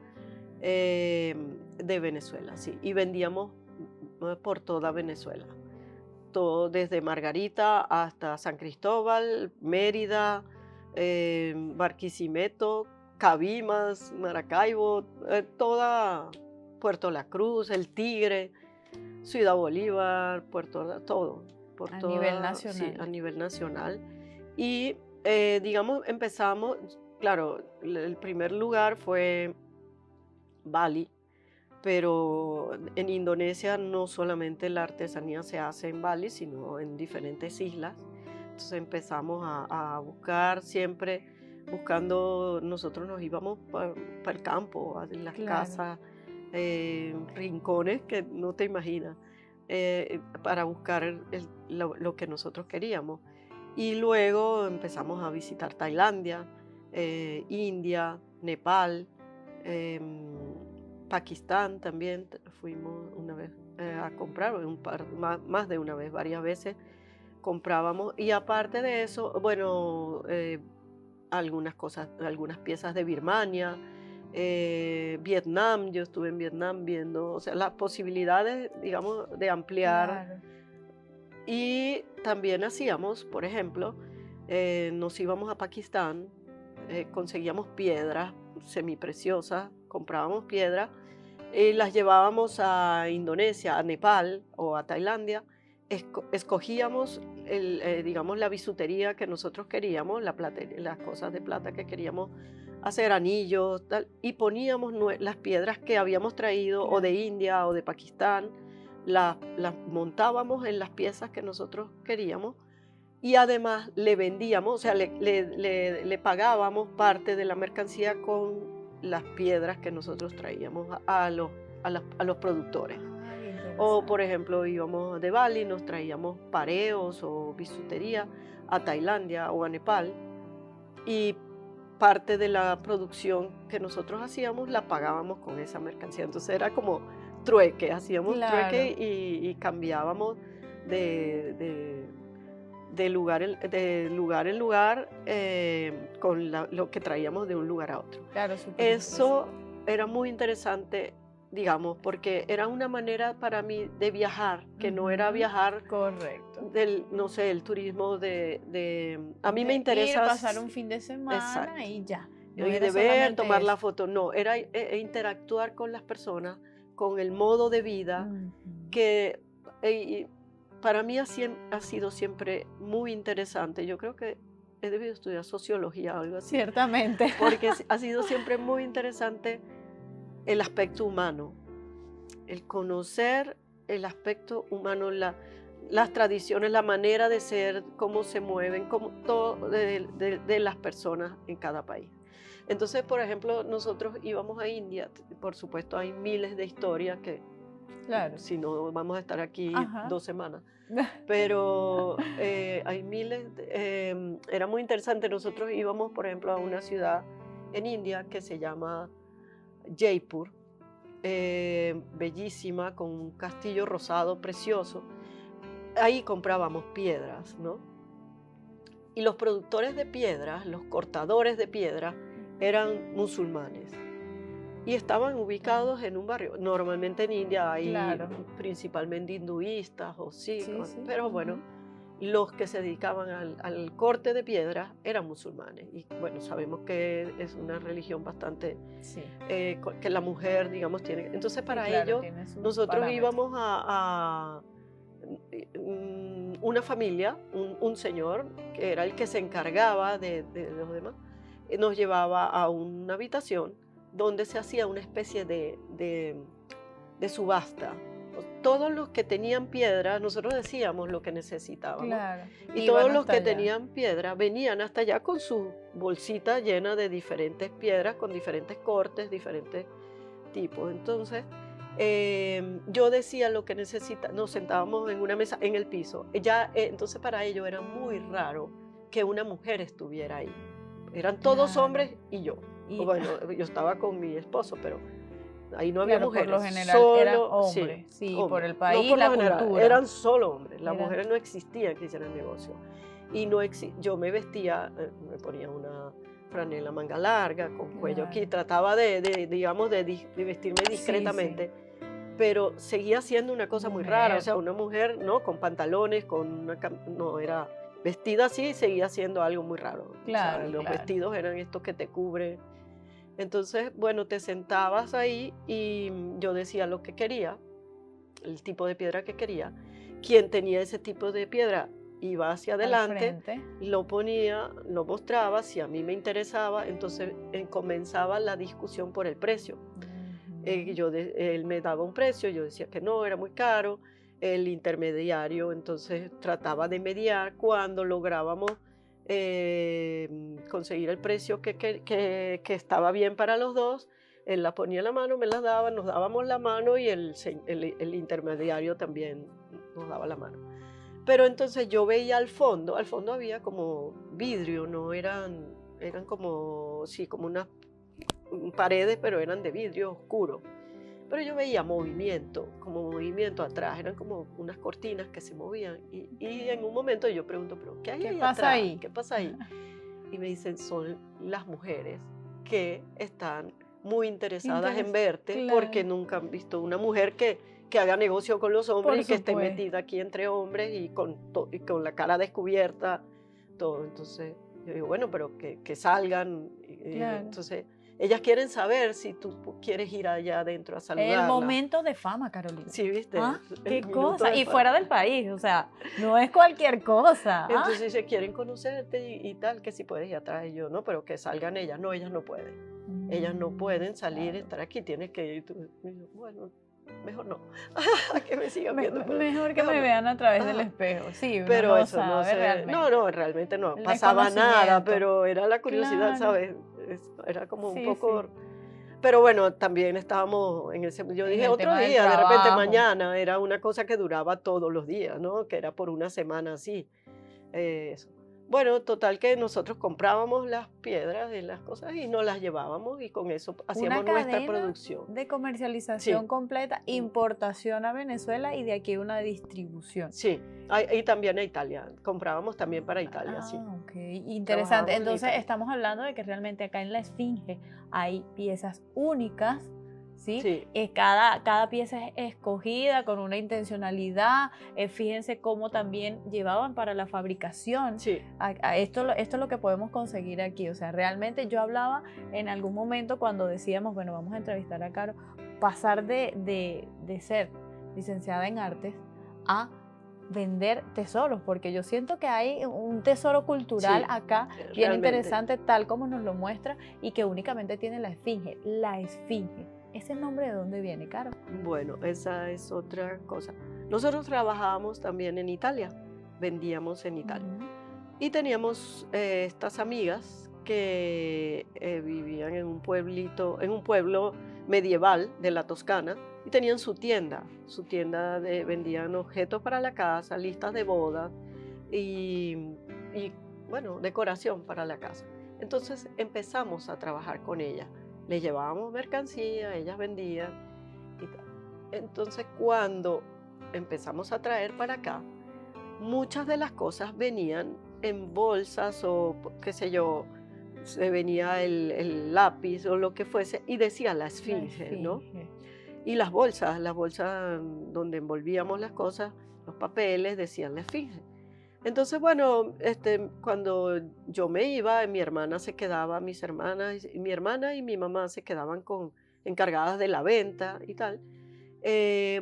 de Venezuela, sí. Y vendíamos por toda Venezuela. Todo desde Margarita hasta San Cristóbal, Mérida, Barquisimeto, Cabimas, Maracaibo, toda Puerto La Cruz, El Tigre, Ciudad Bolívar, todo, por A nivel toda, sí, nacional. a nivel nacional. Y digamos, empezamos, claro, el primer lugar fue Bali, pero en Indonesia no solamente la artesanía se hace en Bali, sino en diferentes islas. Entonces empezamos a buscar siempre, buscando, nosotros nos íbamos para el campo, a las Claro. casas, rincones que no te imaginas, para buscar lo que nosotros queríamos. Y luego empezamos a visitar Tailandia, India, Nepal, em, Pakistán también. Fuimos una vez a comprar, más de una vez, varias veces comprábamos. Y aparte de eso, bueno, algunas cosas, algunas piezas de Birmania, Vietnam. Yo estuve en Vietnam viendo, o sea, las posibilidades, digamos, de ampliar. Claro. Y también hacíamos, por ejemplo, nos íbamos a Pakistán, conseguíamos piedras semipreciosas, comprábamos piedras y las llevábamos a Indonesia, a Nepal o a Tailandia. Escogíamos, digamos, la bisutería que nosotros queríamos, las cosas de plata que queríamos hacer, anillos, tal, y poníamos las piedras que habíamos traído o de Claro. India o de Pakistán, las montábamos en las piezas que nosotros queríamos y además le vendíamos, o sea, le pagábamos parte de la mercancía con las piedras que nosotros traíamos a los productores. Ay, O, por interesante. ejemplo, íbamos de Bali, nos traíamos pareos o bisutería a Tailandia o a Nepal y parte de la producción que nosotros hacíamos la pagábamos con esa mercancía. Entonces era como trueque, hacíamos trueque Claro. y cambiábamos de, de- de lugar en lugar, con lo que traíamos de un lugar a otro. Claro, súper Eso interesante. era muy interesante, digamos, porque era una manera para mí de viajar, que no era Ujú. viajar Correcto. no sé, el turismo a mí me De ir, interesa, pasar un fin de semana exacto, y ya. No y era de ver, solamente tomar la eso. foto, no, era interactuar con las personas, con el modo de vida, Ujú. que y para mí ha sido siempre muy interesante. Yo creo que he debido estudiar sociología o algo así, Ciertamente. porque ha sido siempre muy interesante el aspecto humano, el conocer el aspecto humano, las tradiciones, la manera de ser, cómo se mueven, cómo, todo de las personas en cada país. Entonces, por ejemplo, nosotros íbamos a India, por supuesto hay miles de historias que Claro. si no vamos a estar aquí Ajá. 2 semanas, pero hay era muy interesante. Nosotros íbamos, por ejemplo, a una ciudad en India que se llama Jaipur, bellísima, con un castillo rosado precioso. Ahí comprábamos piedras, ¿no? Y los productores de piedras, los cortadores de piedras, eran musulmanes y estaban ubicados en un barrio. Normalmente en India hay Claro. principalmente hinduistas o Sí, sikhs, sí. pero bueno, Ujú. los que se dedicaban al corte de piedras eran musulmanes. Y bueno, sabemos que es una religión bastante, Sí. que la mujer, digamos, tiene. Entonces, Sí, para claro, ellos, tiene sus nosotros parámetros. íbamos una familia, un señor, que era el que se encargaba de los demás, nos llevaba a una habitación donde se hacía una especie de subasta. Todos los que tenían piedra, nosotros decíamos lo que necesitábamos, Claro. y Iban todos los hasta que allá. tenían piedra venían hasta allá con su bolsita llena de diferentes piedras, con diferentes cortes, diferentes tipos. Entonces, yo decía lo que necesita, nos sentábamos en una mesa en el piso. Entonces para ellos era muy raro que una mujer estuviera ahí. Eran todos Claro. hombres y yo. Y, Bueno, yo estaba con mi esposo, pero ahí no había claro, por lo mujeres, general eran solo, sí, hombres, sí, por hombres. el No país, por lo la general, cultura. eran solo hombres. Las Eran, mujeres no existían que hicieran negocio. Y no yo me vestía, me ponía una franela manga larga, con cuello aquí, claro. trataba digamos, de vestirme Sí, sí. discretamente, pero seguía siendo una cosa muy rara, o Mujer. sea, una mujer, ¿no? Con pantalones, no, era vestida así, seguía siendo algo muy raro. O sea, Claro, los claro. vestidos eran estos que te cubren. Entonces, bueno, te sentabas ahí y yo decía lo que quería, el tipo de piedra que quería. Quien tenía ese tipo de piedra iba hacia Al adelante, frente. lo ponía, lo mostraba, si a mí me interesaba, entonces comenzaba la discusión por el precio. Ujú. Él me daba un precio, yo decía que no, era muy caro. El intermediario entonces trataba de mediar cuando lográbamos conseguir el precio que estaba bien para los dos. Él la ponía en la mano, me las daba, nos dábamos la mano y el intermediario también nos daba la mano. Pero entonces yo veía al fondo había como vidrio, no eran como, sí, como unas paredes, pero eran de vidrio oscuro. Pero yo veía movimiento, como movimiento atrás, eran como unas cortinas que se movían. Y en un momento yo pregunto, ¿pero qué hay ¿Qué ahí pasa atrás? ahí? ¿Qué pasa ahí? Y me dicen, son las mujeres que están muy interesadas en verte porque Claro, nunca han visto una mujer que haga negocio con los hombres por y que esté supuesto. metida aquí entre hombres y con la cara descubierta, todo. Entonces yo digo, bueno, pero que salgan. Claro. Entonces ellas quieren saber si tú quieres ir allá adentro a El saludarla. momento de fama, Carolina. Sí, viste, ¿Ah? el ¿Qué minuto cosa? de Y fama. fuera del país, o sea, no es cualquier cosa. ¿Ah? Entonces se quieren conocerte y tal, que si puedes ir atrás. Y yo, no, pero que salgan ellas no pueden. Ellas no pueden salir, Claro. estar aquí, tienes que ir. Y yo, bueno, mejor no, que me sigan viendo, pero Mejor que mejor me no. vean a través del Ajá. espejo. Sí, uno Pero no eso no sabe se, no, realmente. no, realmente no El pasaba nada, reconocimiento. pero era la curiosidad, Claro. ¿sabes? Era como un Sí, sí. poco. Pero bueno, también estábamos yo En dije el otro tema del día, de repente trabajo. mañana, era una cosa que duraba todos los días, ¿no? Que era por una semana así. Eso. Bueno, total que nosotros comprábamos las piedras de las cosas y nos las llevábamos y con eso Una hacíamos nuestra cadena producción. de comercialización Sí, completa, importación a Venezuela y de aquí una distribución. sí. Y también a Italia. Comprábamos también para Italia, sí. Ah, ok, interesante. Trabajábamos en Entonces Italia. estamos hablando de que realmente acá en la Esfinge hay piezas únicas, ¿sí? Sí, Cada pieza es escogida con una intencionalidad. Fíjense cómo también llevaban para la fabricación. sí. Esto es lo que podemos conseguir aquí. O sea, realmente yo hablaba en algún momento cuando decíamos, bueno, vamos a entrevistar a Caro, pasar de ser licenciada en artes a vender tesoros, porque yo siento que hay un tesoro cultural Sí, acá bien realmente. interesante, tal como nos lo muestra, y que únicamente tiene la Esfinge. La Esfinge. ¿Ese nombre de dónde viene, Caro? Bueno, esa es otra cosa. Nosotros trabajábamos también en Italia, vendíamos en Italia. Ujú. Y teníamos estas amigas que vivían en un pueblito, en un pueblo medieval de la Toscana y tenían su tienda vendían objetos para la casa, listas de boda y, bueno, decoración para la casa. Entonces empezamos a trabajar con ellas. Les llevábamos mercancía, ellas vendían y tal. Entonces cuando empezamos a traer para acá, muchas de las cosas venían en bolsas o qué sé yo, se venía el lápiz o lo que fuese y decía la La esfinge, ¿no? Esfinge. Y las bolsas donde envolvíamos las cosas, los papeles, decían la esfinge. Entonces, bueno, cuando yo me iba, mi hermana se quedaba, mis hermanas, mi hermana y mi mamá se quedaban encargadas de la venta y tal.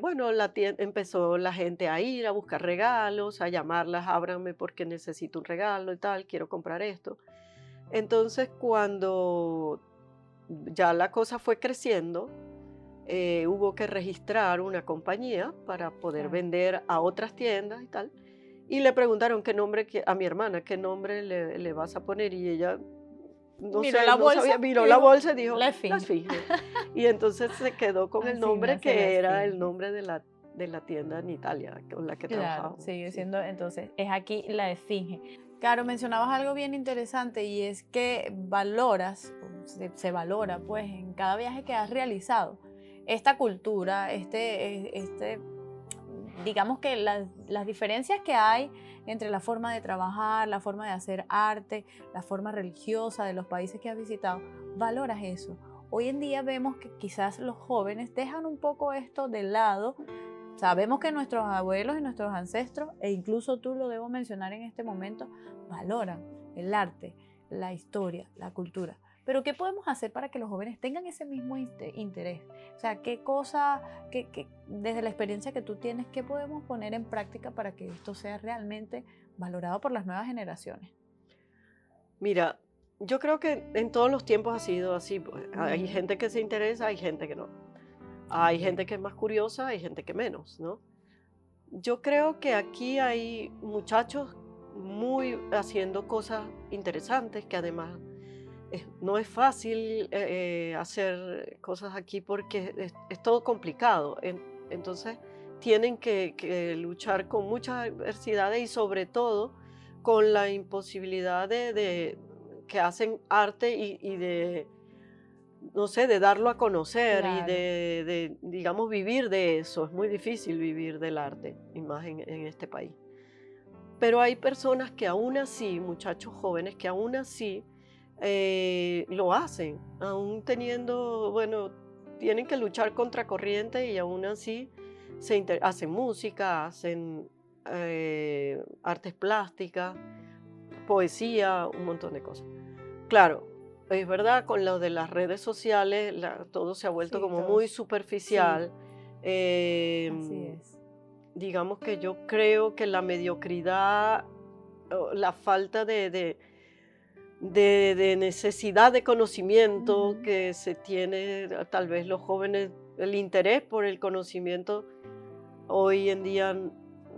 Bueno, empezó la gente a ir a buscar regalos, a llamarlas, ábranme porque necesito un regalo y tal, quiero comprar esto. Entonces, cuando ya la cosa fue creciendo, hubo que registrar una compañía para poder Claro. vender a otras tiendas y tal. Y le preguntaron qué nombre, a mi hermana, qué nombre le vas a poner. Y ella, no Miró sé, la no bolsa sabía, y miró la dijo, bolsa y dijo, la la esfinge. Esfinge. Y entonces se quedó con el Así nombre nace la que era el esfinge. nombre de la tienda en Italia con la que Claro, trabajábamos. sigue Sí. siendo, entonces, es aquí la esfinge. Claro, mencionabas algo bien interesante y es que valoras, o se valora pues en cada viaje que has realizado esta cultura, digamos que las diferencias que hay entre la forma de trabajar, la forma de hacer arte, la forma religiosa de los países que has visitado, valoras eso. Hoy en día vemos que quizás los jóvenes dejan un poco esto de lado. Sabemos que nuestros abuelos y nuestros ancestros, e incluso tú lo debo mencionar en este momento, valoran el arte, la historia, la cultura. Pero ¿qué podemos hacer para que los jóvenes tengan ese mismo interés? O sea, ¿qué cosa, desde la experiencia que tú tienes, qué podemos poner en práctica para que esto sea realmente valorado por las nuevas generaciones? Mira, yo creo que en todos los tiempos ha sido así, pues. Hay Ujú. gente que se interesa, hay gente que no. Hay Ok. gente que es más curiosa, hay gente que menos, ¿no? Yo creo que aquí hay muchachos muy haciendo cosas interesantes, que además no es fácil hacer cosas aquí porque es todo complicado. Entonces tienen que luchar con muchas adversidades y sobre todo con la imposibilidad de que hacen arte y de, no sé, de darlo a conocer y Claro. digamos, vivir de eso. Es muy difícil vivir del arte, y más en este país. Pero hay personas que aún así, muchachos jóvenes, que aún así lo hacen, aún teniendo, bueno, tienen que luchar contra corriente y aún así hacen música, hacen artes plásticas, poesía, un montón de cosas. Claro, es verdad, con lo de las redes sociales, todo se ha vuelto Sí, como muy todos. Sí, superficial. así em, es. digamos que yo creo que la mediocridad, o la falta de necesidad de conocimiento Ujú. que se tiene, tal vez los jóvenes, el interés por el conocimiento hoy en día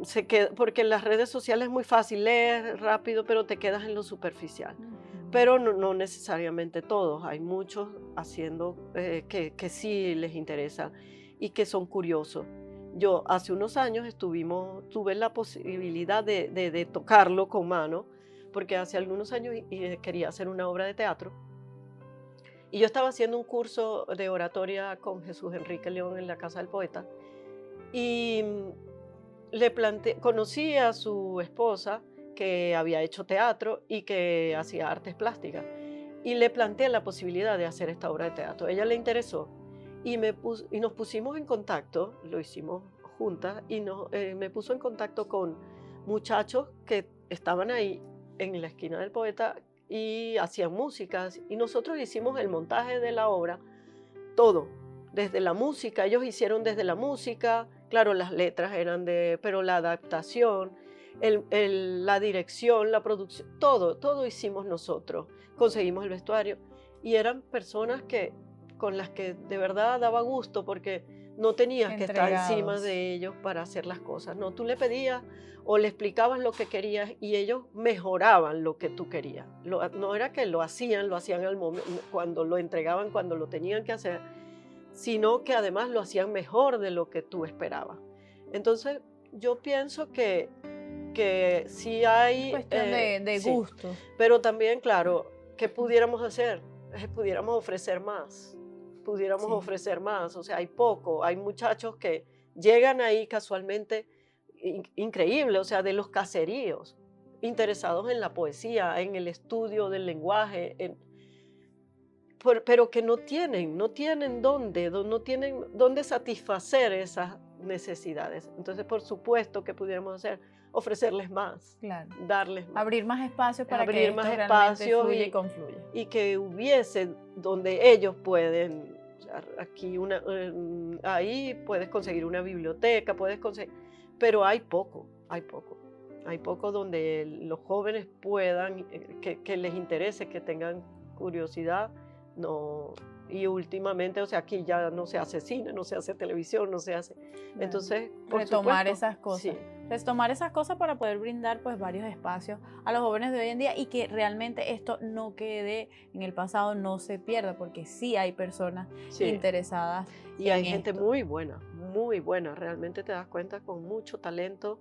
se queda, porque en las redes sociales es muy fácil leer rápido, pero te quedas en lo superficial. Ujú. Pero no necesariamente todos, hay muchos haciendo que sí les interesa y que son curiosos. Yo hace unos años tuve la posibilidad de tocarlo con mano, porque hace algunos años quería hacer una obra de teatro y yo estaba haciendo un curso de oratoria con Jesús Enrique León en la Casa del Poeta y conocí a su esposa que había hecho teatro y que hacía artes plásticas y le planteé la posibilidad de hacer esta obra de teatro. A ella le interesó y nos pusimos en contacto, lo hicimos juntas y me puso en contacto con muchachos que estaban ahí en la esquina del Poeta y hacían músicas y nosotros hicimos el montaje de la obra, todo, desde la música, ellos hicieron desde la música, claro, las letras eran pero la adaptación, la dirección, la producción, todo hicimos nosotros, conseguimos el vestuario y eran personas con las que de verdad daba gusto porque no tenías que estar encima Entregados. de ellos para hacer las cosas, no, tú le pedías o le explicabas lo que querías y ellos mejoraban lo que tú querías. No era que lo hacían al cuando lo entregaban, cuando lo tenían que hacer, sino que además lo hacían mejor de lo que tú esperabas. Entonces, yo pienso que sí Es hay, cuestión de sí, gustos. pero también, claro, ¿qué pudiéramos hacer? Pudiéramos ofrecer más, pudiéramos Sí. ofrecer más, o sea, hay poco, hay muchachos que llegan ahí casualmente, increíble, o sea, de los caseríos, interesados en la poesía, en el estudio del lenguaje, pero que no tienen no tienen dónde satisfacer esas necesidades. Entonces, por supuesto que pudiéramos hacer, ofrecerles más, Claro. darles más, Abrir más espacios para que abrir más esto realmente espacios fluya y confluya. y que hubiese donde ellos pueden O sea, aquí ahí puedes conseguir una biblioteca, pero hay poco, hay poco. Hay poco donde los jóvenes puedan, que les interese, que tengan curiosidad, no. Y últimamente, o sea, aquí ya no se hace cine, no se hace televisión, no se hace. Claro. Entonces, por Retomar supuesto, esas cosas. sí. Retomar esas cosas para poder brindar pues varios espacios a los jóvenes de hoy en día y que realmente esto no quede en el pasado, no se pierda, porque sí hay personas Sí. interesadas Y en hay gente esto. muy buena, realmente te das cuenta con mucho talento,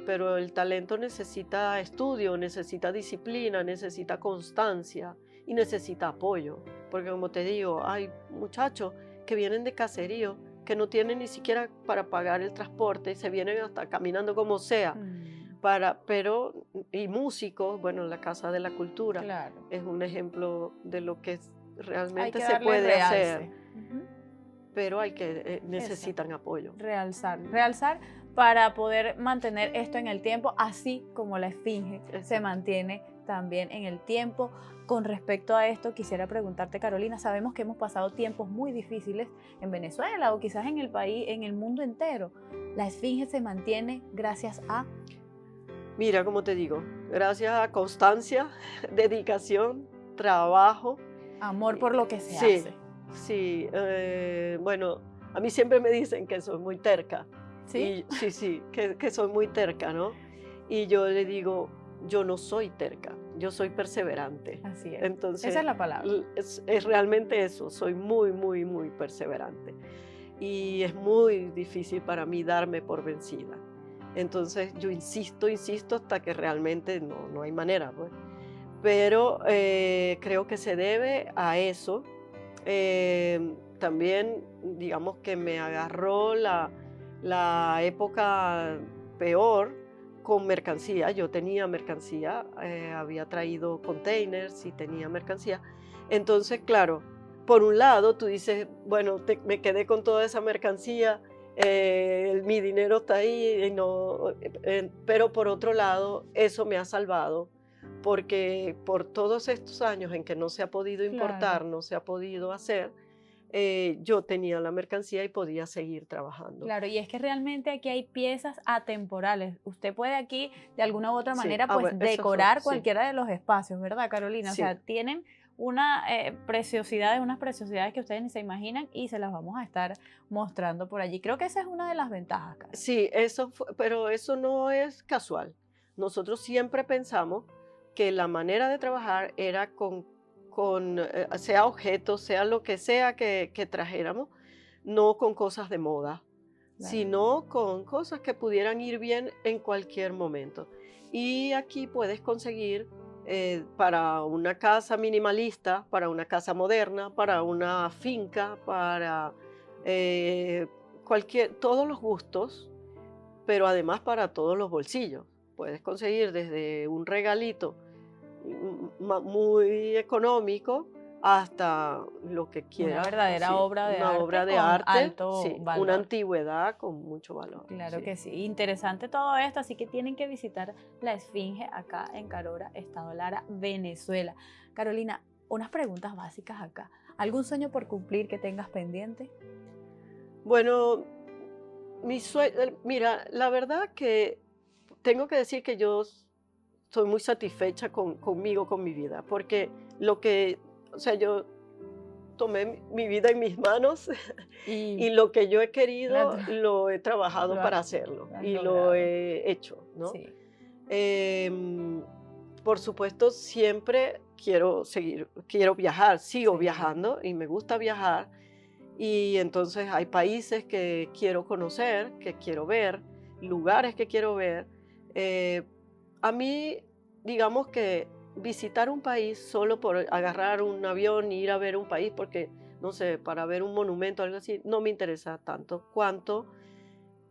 pero el talento necesita estudio, necesita disciplina, necesita constancia y necesita apoyo, porque como te digo, hay muchachos que vienen de caserío, que no tienen ni siquiera para pagar el transporte y se vienen hasta caminando como sea, y músicos, bueno, la Casa de la Cultura Claro. es un ejemplo de lo que Hay realmente que se darle puede realce. hacer, pero necesitan apoyo. Realzar para poder mantener esto en el tiempo, así como la esfinge se Exacto. mantiene también en el tiempo. Con respecto a esto, quisiera preguntarte, Carolina, sabemos que hemos pasado tiempos muy difíciles en Venezuela o quizás en el país, en el mundo entero. La esfinge se mantiene gracias a... Mira, como te digo, gracias a constancia, dedicación, trabajo. Amor por lo que se Sí, hace. sí. Bueno, a mí siempre me dicen que soy muy terca. ¿Sí? Y sí, que soy muy terca, ¿no? Y yo le digo, yo no soy terca, yo soy perseverante. Así es. Entonces, Esa es la palabra. es realmente eso, soy muy, muy, muy perseverante. Y es muy difícil para mí darme por vencida. Entonces yo insisto hasta que realmente no hay manera, pues. Pero creo que se debe a eso. También, digamos que me agarró la época peor con mercancía. Yo tenía mercancía, había traído containers y tenía mercancía. Entonces, claro, por un lado tú dices, bueno, me quedé con toda esa mercancía, mi dinero está ahí, y no, pero por otro lado, eso me ha salvado porque por todos estos años en que no se ha podido importar, Claro. no se ha podido hacer, yo tenía la mercancía y podía seguir trabajando. Claro, y es que realmente aquí hay piezas atemporales. Usted puede aquí, de alguna u otra Sí, manera, pues bueno, decorar sí, cualquiera de los espacios, ¿verdad, Carolina? O sí, sea, tienen unas preciosidades que ustedes ni se imaginan y se las vamos a estar mostrando por allí. Creo que esa es una de las ventajas, Caro. sí, pero eso no es casual. Nosotros siempre pensamos que la manera de trabajar era sea objetos, sea lo que sea que trajéramos, no con cosas de moda, Claro. sino con cosas que pudieran ir bien en cualquier momento. Y aquí puedes conseguir para una casa minimalista, para una casa moderna, para una finca, para eh, todos los gustos, pero además para todos los bolsillos. Puedes conseguir desde un regalito muy económico hasta lo que Una quieras, verdadera así, obra de una arte obra de con arte, alto sí, una valor. antigüedad con mucho valor, Claro sí. que sí, interesante todo esto, así que tienen que visitar la Esfinge acá en Carora, Estado Lara, Venezuela. Carolina, unas preguntas básicas acá. ¿Algún sueño por cumplir que tengas pendiente? Bueno, mira, la verdad que tengo que decir que yo estoy muy satisfecha conmigo, con mi vida, porque o sea, yo tomé mi vida en mis manos Y y lo que yo he la querido tra- lo he trabajado lo has, para hacerlo lo has y lo logrado. he hecho, ¿no? Sí, Em, por supuesto, siempre quiero viajar, sigo sí. viajando y me gusta viajar. Y entonces hay países que quiero conocer, que quiero ver, lugares que quiero ver. Eh, a mí, digamos que visitar un país solo por agarrar un avión y ir a ver un país, porque, no sé, para ver un monumento o algo así, no me interesa tanto cuanto,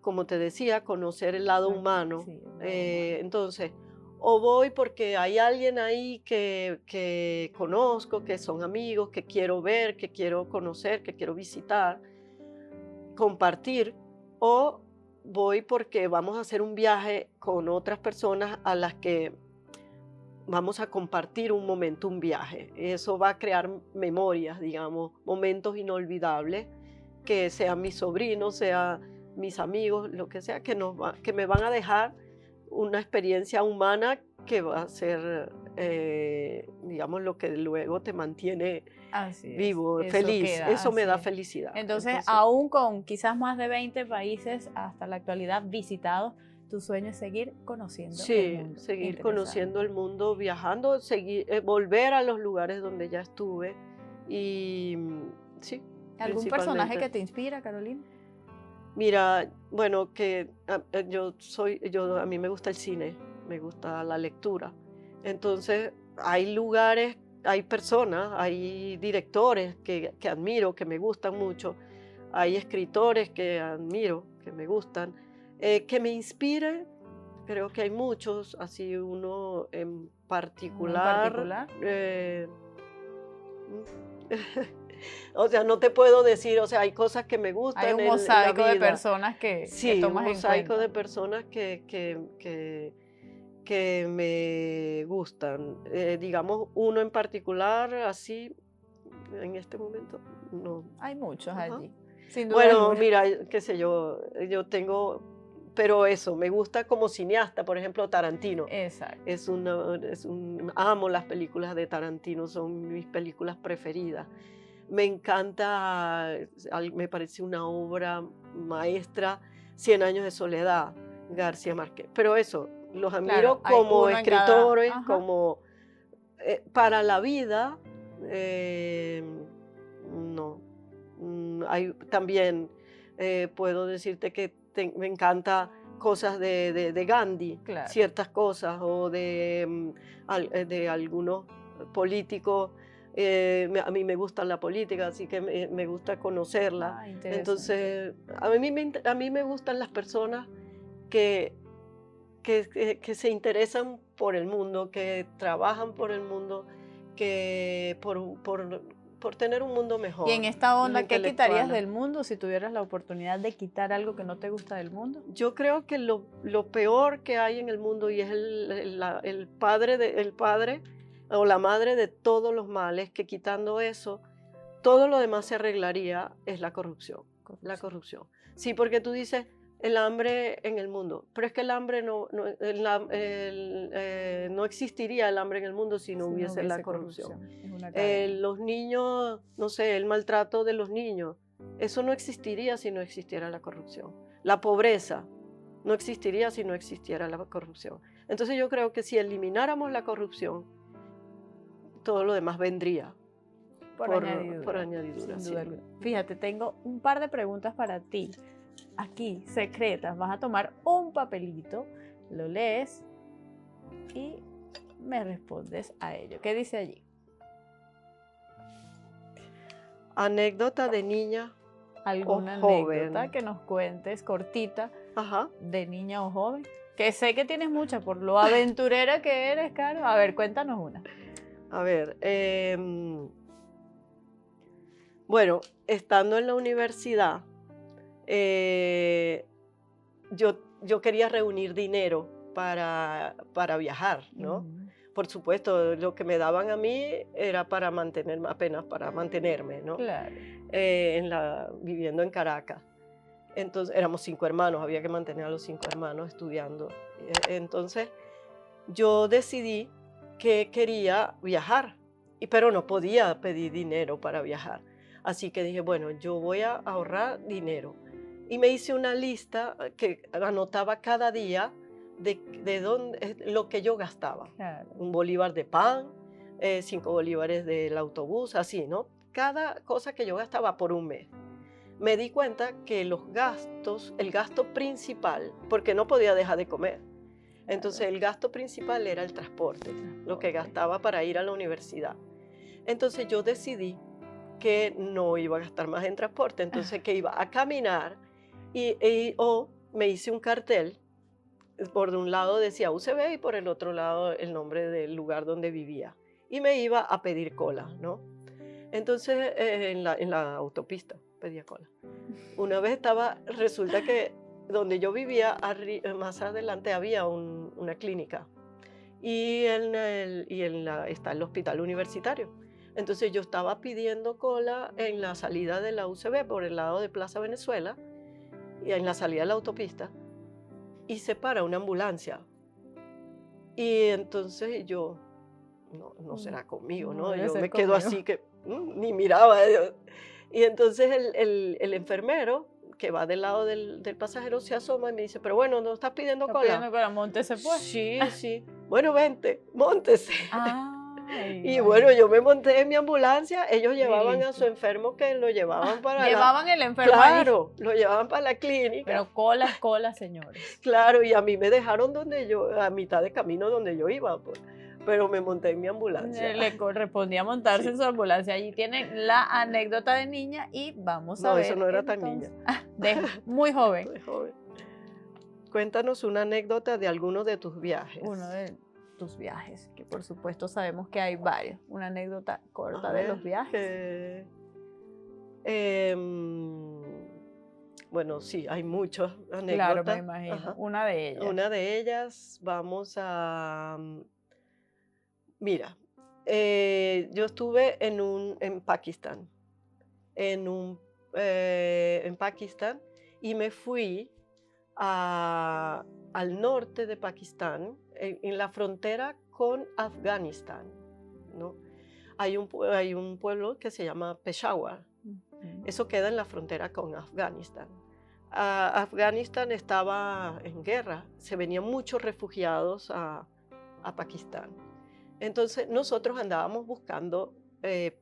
como te decía, conocer el lado humano. Sí, el lado humano. Entonces, o voy porque hay alguien ahí que conozco, que son amigos, que quiero ver, que quiero conocer, que quiero visitar, compartir, o voy porque vamos a hacer un viaje con otras personas a las que vamos a compartir un momento, un viaje. Eso va a crear memorias, digamos, momentos inolvidables, que sean mis sobrinos, sean mis amigos, lo que sea, que me van a dejar una experiencia humana que va a ser, digamos, lo que luego te mantiene Así es, vivo, eso feliz. queda, Eso me así da es. felicidad. Entonces, Entonces, aún con quizás más de 20 países hasta la actualidad visitados, tu sueño es seguir conociendo el sí, mundo. seguir Interesante. conociendo el mundo, viajando, volver a los lugares donde ya estuve y sí, ¿Algún personaje principalmente. que te inspira, Carolina? Mira, bueno, a mí me gusta el cine, me gusta la lectura. Entonces, hay lugares, hay personas, hay directores que admiro, que me gustan mucho, hay escritores que admiro, que me gustan, que me inspiren. Creo que hay muchos, así uno en ¿Uno en particular. particular? Mm, O sea, no te puedo decir, o sea, hay cosas que me Hay gustan un en la mosaico de vida. personas que Sí, un tomas en mosaico cuenta. de personas que me gustan. Digamos, uno en particular, así, en este momento, no. Hay muchos Ajá. allí, sin duda Bueno, alguna. mira, qué sé yo tengo, pero eso, me gusta como cineasta, por ejemplo, Tarantino. Exacto. Amo las películas de Tarantino, son mis películas preferidas. Me encanta, me parece una obra maestra, Cien años de soledad, García Márquez. Pero eso, los Claro, admiro hay como uno en cada. escritores, Ajá. como para la vida, no. También puedo decirte que me encanta cosas de Gandhi, Claro. ciertas cosas, o de algunos políticos. A mí me gusta la política, así que me gusta conocerla. Ah, interesante. Entonces, a mí me gustan las personas que, que se interesan por el mundo, que trabajan por el mundo, que por tener un mundo Y en mejor, esta los onda, ¿qué quitarías intelectuales. del mundo si tuvieras la oportunidad de quitar algo que no te gusta del mundo? Yo creo que lo peor que hay en el mundo, y es el padre o la madre de todos los males, que quitando eso, todo lo demás se arreglaría, es la corrupción. La Corrupción. corrupción. Sí, porque tú dices el hambre en el mundo, pero es que el hambre no existiría el hambre en el mundo si no Si no hubiese la hubiese corrupción. corrupción, es una cadena. Los niños, no sé, el maltrato de los niños, eso no existiría si no existiera la corrupción. La pobreza no existiría si no existiera la corrupción. Entonces yo creo que si elimináramos la corrupción, todo lo demás vendría por añadidura. Sin Sí. duda alguna. Fíjate, tengo un par de preguntas para ti, aquí, secretas. Vas a tomar un papelito, lo lees y me respondes a ello. ¿Qué dice allí? Anécdota de niña o ¿Alguna joven. anécdota que nos cuentes cortita Ajá. de niña o joven? Que sé que tienes muchas por lo aventurera que eres, Caro. A ver, cuéntanos una. A ver, bueno, estando en la universidad, yo quería reunir dinero para viajar, ¿no? Ujú. Por supuesto, lo que me daban a mí era para apenas para mantenerme, ¿no? Claro. Viviendo en Caracas. Entonces, éramos 5 hermanos, había que mantener a los 5 hermanos estudiando. Entonces, yo decidí que quería viajar, pero no podía pedir dinero para viajar. Así que dije, bueno, yo voy a ahorrar dinero. Y me hice una lista que anotaba cada día de lo que yo gastaba. Claro. 1 bolívar de pan, 5 bolívares del autobús, así, ¿no? Cada cosa que yo gastaba por un mes. Me di cuenta que el gasto principal, porque no podía dejar de comer, entonces el gasto principal era el transporte, lo que gastaba para ir a la universidad. Entonces yo decidí que no iba a gastar más en transporte, entonces que iba a caminar o me hice un cartel, por un lado decía UCB y por el otro lado el nombre del lugar donde vivía, y me iba a pedir cola, ¿no? Entonces en la autopista pedía cola. Una vez resulta que donde yo vivía, más adelante había una clínica. está el hospital universitario. Entonces yo estaba pidiendo cola en la salida de la UCB por el lado de Plaza Venezuela y en la salida de la autopista y se para una ambulancia. Y entonces yo, no será conmigo, No ¿no? debe Yo ser me quedo conmigo. así que ni miraba. Y entonces el enfermero que va del lado del pasajero se asoma y me dice, pero bueno, ¿no estás pidiendo Está cola? pidiendo que la monte se fue. Sí, sí. Bueno, vente, móntese. Ay, Y bueno, imagínate. yo me monté en mi ambulancia, ellos Y llevaban a listo. su enfermo que lo llevaban para Llevaban el enfermo allí. claro, lo llevaban para la clínica, Pero cola es cola, señores. claro, y a mí me dejaron a mitad de camino donde yo iba, pues, pero me monté en mi ambulancia. Le correspondía montarse Sí. en su ambulancia. Allí tienen la anécdota de niña y vamos a No, eso ver no era tan entonces. niña, Muy joven. muy joven. Cuéntanos una anécdota de alguno de tus viajes. Uno de tus viajes, que por supuesto sabemos que hay varios. Una anécdota corta A de ver, los viajes. em, bueno, sí, hay muchas Claro, me anécdotas. imagino. Ajá. Una de ellas. Una de ellas, vamos a... Mira, yo estuve en Pakistán, en Pakistán, y me fui al norte de Pakistán, en la frontera con Afganistán, ¿no? Hay un pueblo que se llama Peshawar. Ujú. Eso queda en la frontera con Afganistán. Afganistán estaba en guerra, se venían muchos refugiados a Pakistán. Entonces nosotros andábamos buscando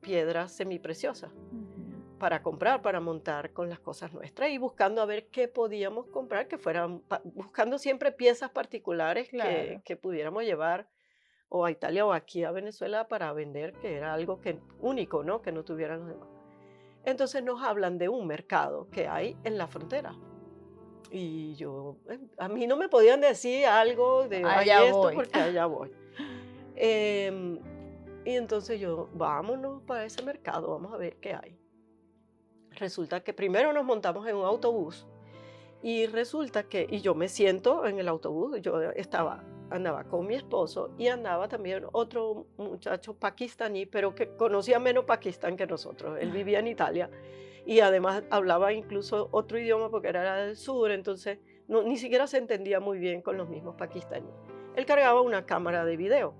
piedras semipreciosas Ujú. para comprar, para montar con las cosas nuestras y buscando a ver qué podíamos comprar, que fueran, buscando siempre piezas particulares Claro. que pudiéramos llevar o a Italia o aquí a Venezuela para vender, que era algo único, ¿no? Que no tuvieran los demás. Entonces nos hablan de un mercado que hay en la frontera. Y yo, a mí no me podían decir algo de, hay Allá esto, voy. porque allá voy. Em, y entonces yo, vámonos para ese mercado, vamos a ver qué hay. Resulta que primero nos montamos en un autobús y resulta y yo me siento en el autobús, andaba con mi esposo y andaba también otro muchacho pakistaní, pero que conocía menos Pakistán que nosotros. Él vivía en Italia y además hablaba incluso otro idioma porque era del sur, entonces ni siquiera se entendía muy bien con los mismos pakistaníes. Él cargaba una cámara de video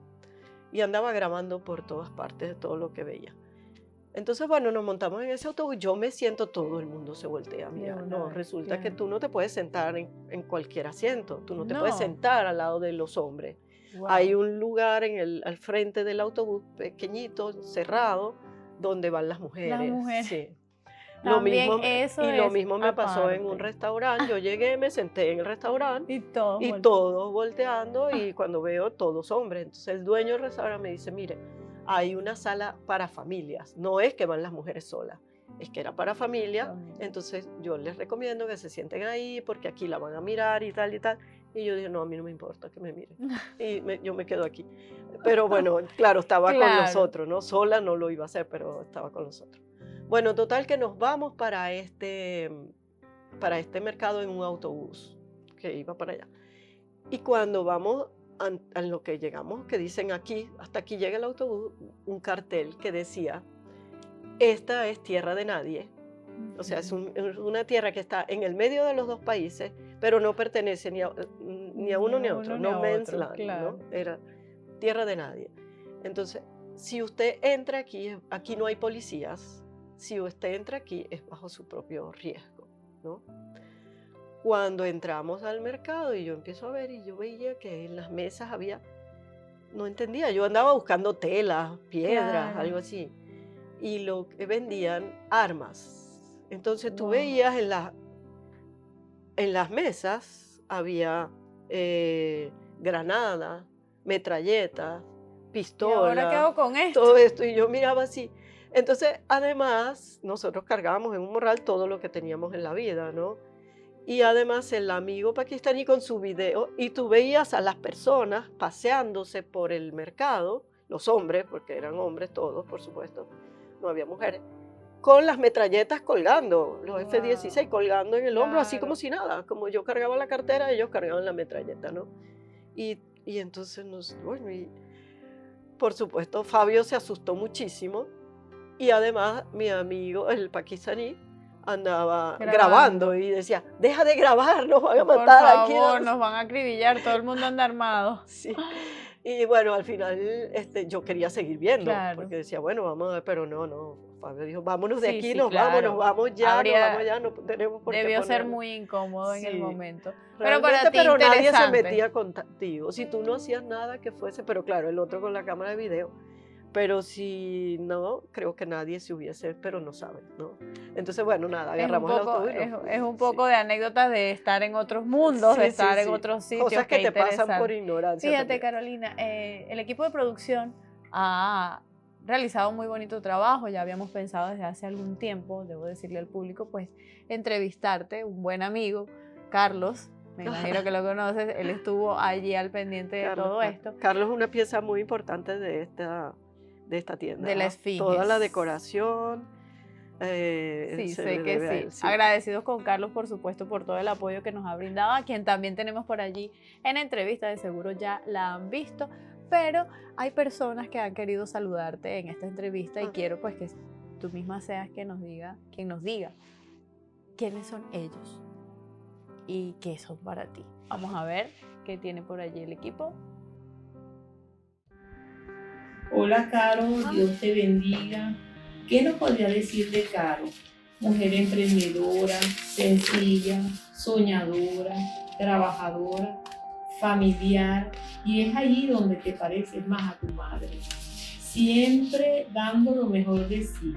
y andaba grabando por todas partes de todo lo que veía. Entonces, bueno, nos montamos en ese autobús, yo me siento, todo el mundo se voltea a mirar. una No, vez, resulta que claro. tú no te puedes sentar en cualquier asiento, tú no te puedes No. sentar al lado de los hombres. Wow. Hay un lugar al frente del autobús, pequeñito, cerrado, donde van las mujeres. Las mujeres. Sí. También Lo es mismo me pasó en un aparte. restaurante. Yo llegué, me senté en el restaurante Y todo. y todos volteando y cuando veo todos hombres. Entonces el dueño del restaurante me dice, mire, hay una sala para familias. No es que van las mujeres solas, es que era para familias. Entonces yo les recomiendo que se sienten ahí porque aquí la van a mirar y tal y tal. Y yo dije, no, a mí no me importa que me miren. Y yo me quedo aquí. Pero bueno, claro, estaba con Claro. nosotros, ¿no? Sola no lo iba a hacer, pero estaba con nosotros. Bueno, total que nos vamos para este mercado en un autobús que iba para allá. Y cuando vamos a lo que llegamos, que dicen aquí, hasta aquí llega el autobús, un cartel que decía, esta es tierra de nadie. O sea, es una tierra que está en el medio de los dos países, pero no pertenece ni a uno ni a otro, no man's land, claro. ¿no? Era tierra de nadie. Entonces, si usted entra aquí, aquí no hay policías, si usted entra aquí es bajo su propio riesgo, ¿no? Cuando entramos al mercado y yo empiezo a ver y yo veía que en las mesas había, no entendía, yo andaba buscando telas, piedras, Claro. algo así, y lo que vendían armas. Entonces tú Wow. veías en las mesas había granadas, metralletas, pistolas. ¿Y ahora qué hago con esto? Todo esto, y yo miraba así. Entonces, además, nosotros cargábamos en un morral todo lo que teníamos en la vida, ¿no? Y además el amigo pakistaní con su video, y tú veías a las personas paseándose por el mercado, los hombres, porque eran hombres todos, por supuesto, no había mujeres, con las metralletas colgando, los F-16 colgando en el hombro, así como Claro. si nada, como yo cargaba la cartera, ellos cargaban la metralleta, ¿no? Y Y entonces, bueno, y por supuesto, Fabio se asustó muchísimo y además mi amigo, el pakistaní, andaba grabando y decía, deja de grabar, nos van a matar aquí. Por favor, nos van a acribillar, todo el mundo anda armado. Sí. Y bueno, al final yo quería seguir viendo, porque decía, bueno, vamos a ver, pero no. Fabio dijo, vámonos de aquí, nos vamos ya, no tenemos por qué debió ser muy incómodo en el momento. Pero para ti, pero nadie se metía contigo. Si tú no hacías nada que fuese, pero claro, el otro con la cámara de video. Pero si no, creo que nadie se hubiese, pero no sabe, ¿no? Entonces, bueno, nada, agarramos el autobús. Es un poco de anécdotas de estar en otros mundos, de estar en otros sitios. Cosas que te pasan por ignorancia. Fíjate, Carolina, el equipo de producción ha realizado un muy bonito trabajo. Ya habíamos pensado desde hace algún tiempo, debo decirle al público, pues entrevistarte, un buen amigo, Carlos. Me imagino que lo conoces, él estuvo allí al pendiente de todo esto. Carlos es una pieza muy importante de esta tienda. De la Esfinge. Toda la decoración. Sí, sé que sí. Agradecidos con Carlos, por supuesto, por todo el apoyo que nos ha brindado, a quien también tenemos por allí en entrevista, de seguro ya la han visto, pero hay personas que han querido saludarte en esta entrevista y quiero pues que tú misma seas quien nos diga quiénes son ellos y qué son para ti. Vamos a ver qué tiene por allí el equipo. Hola, Caro, Dios te bendiga. ¿Qué nos podría decir de Caro? Mujer emprendedora, sencilla, soñadora, trabajadora, familiar, y es allí donde te pareces más a tu madre. Siempre dando lo mejor de sí,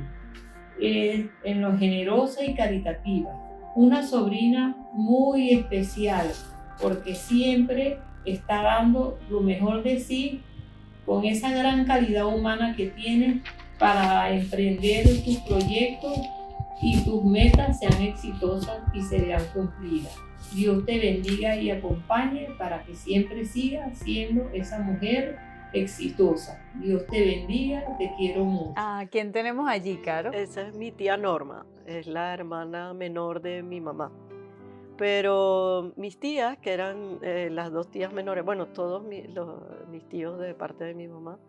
en lo generosa y caritativa. Una sobrina muy especial, porque siempre está dando lo mejor de sí con esa gran calidad humana que tienes para emprender tus proyectos y tus metas sean exitosas y se vean cumplidas. Dios te bendiga y acompañe para que siempre sigas siendo esa mujer exitosa. Dios te bendiga, te quiero mucho. ¿Quién tenemos allí, Caro? Esa es mi tía Norma, es la hermana menor de mi mamá. Pero mis tías, que eran las dos tías menores, bueno, todos mis tíos de parte de mi mamá,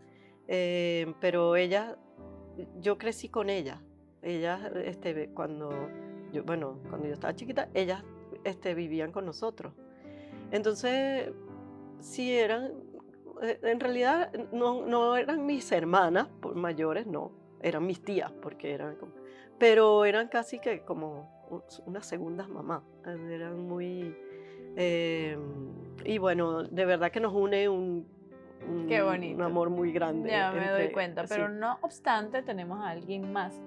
pero ella, yo crecí con ella. Ellas, cuando yo estaba chiquita, ellas vivían con nosotros. Entonces, sí eran, en realidad no eran mis hermanas mayores, no, eran mis tías, porque pero eran casi que como unas segundas mamás, eran muy, y bueno, de verdad que nos une un amor muy grande. Ya me doy cuenta, pero no obstante tenemos a alguien más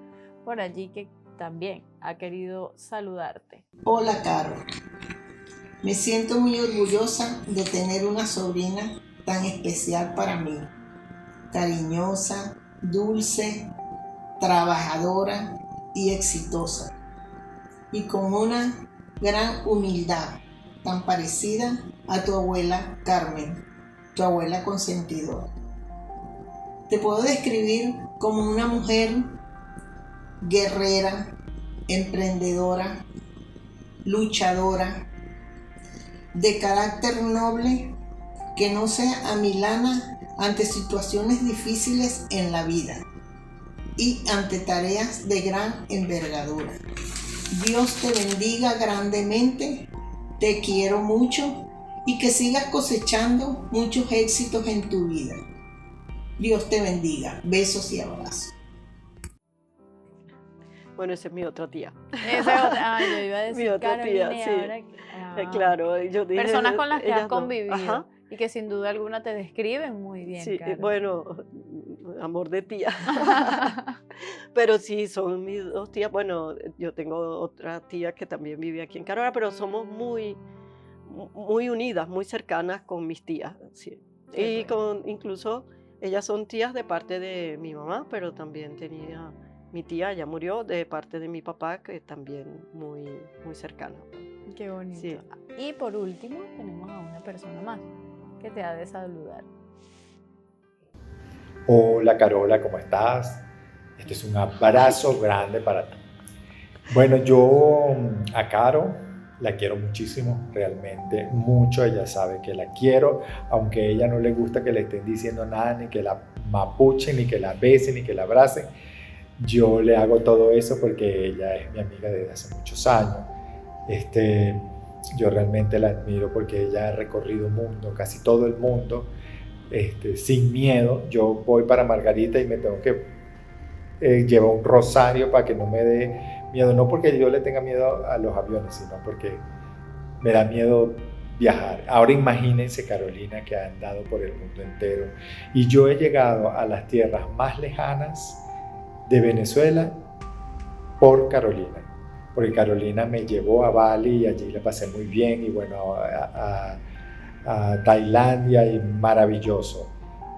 por allí que también ha querido saludarte. Hola, Caro. Me siento muy orgullosa de tener una sobrina tan especial para mí. Cariñosa, dulce, trabajadora y exitosa. Y con una gran humildad, tan parecida a tu abuela Carmen, tu abuela consentidora. Te puedo describir como una mujer guerrera, emprendedora, luchadora, de carácter noble, que no se amilana ante situaciones difíciles en la vida y ante tareas de gran envergadura. Dios te bendiga grandemente, te quiero mucho y que sigas cosechando muchos éxitos en tu vida. Dios te bendiga. Besos y abrazos. Bueno, esa es mi otra tía. Esa es otra, yo iba a decir mi otra Carolina, tía, sí. Ahora, claro, yo dije, personas con las que has convivido. Ajá. Y que sin duda alguna te describen muy bien, sí, Caro. Bueno, amor de tía. Pero sí, son mis dos tías. Bueno, yo tengo otra tía que también vive aquí en Carora, pero somos muy unidas, muy cercanas con mis tías. Sí. Y incluso ellas son tías de parte de mi mamá, pero también tenía mi tía, ya murió, de parte de mi papá, que también muy, muy cercana. Qué bonito. Sí. Y por último, tenemos a una persona más que te ha de saludar. Hola Carola, ¿cómo estás? Este es un abrazo grande para ti. Bueno, yo a Caro La quiero muchísimo, realmente mucho. Ella sabe que la quiero, aunque a ella no le gusta que le estén diciendo nada, ni que la mapuchen, ni que la besen, ni que la abracen. Yo le hago todo eso porque ella es mi amiga desde hace muchos años. Yo realmente la admiro porque ella ha recorrido el mundo, casi todo el mundo, sin miedo. Yo voy para Margarita y me tengo que llevar un rosario para que no me dé miedo, no porque yo le tenga miedo a los aviones, sino porque me da miedo viajar. Ahora imagínense Carolina, que ha andado por el mundo entero, y yo he llegado a las tierras más lejanas de Venezuela por Carolina, porque Carolina me llevó a Bali y allí la pasé muy bien, y bueno, a Tailandia, y maravilloso.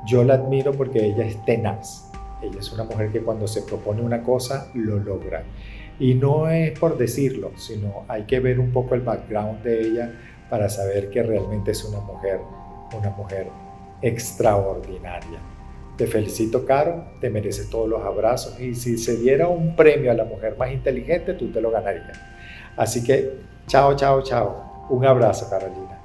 Yo la admiro porque ella es tenaz. Ella es una mujer que cuando se propone una cosa, lo logra. Y no es por decirlo, sino hay que ver un poco el background de ella para saber que realmente es una mujer extraordinaria. Te felicito, Caro, te mereces todos los abrazos, y si se diera un premio a la mujer más inteligente, tú te lo ganarías. Así que, chao, chao, chao. Un abrazo, Carolina.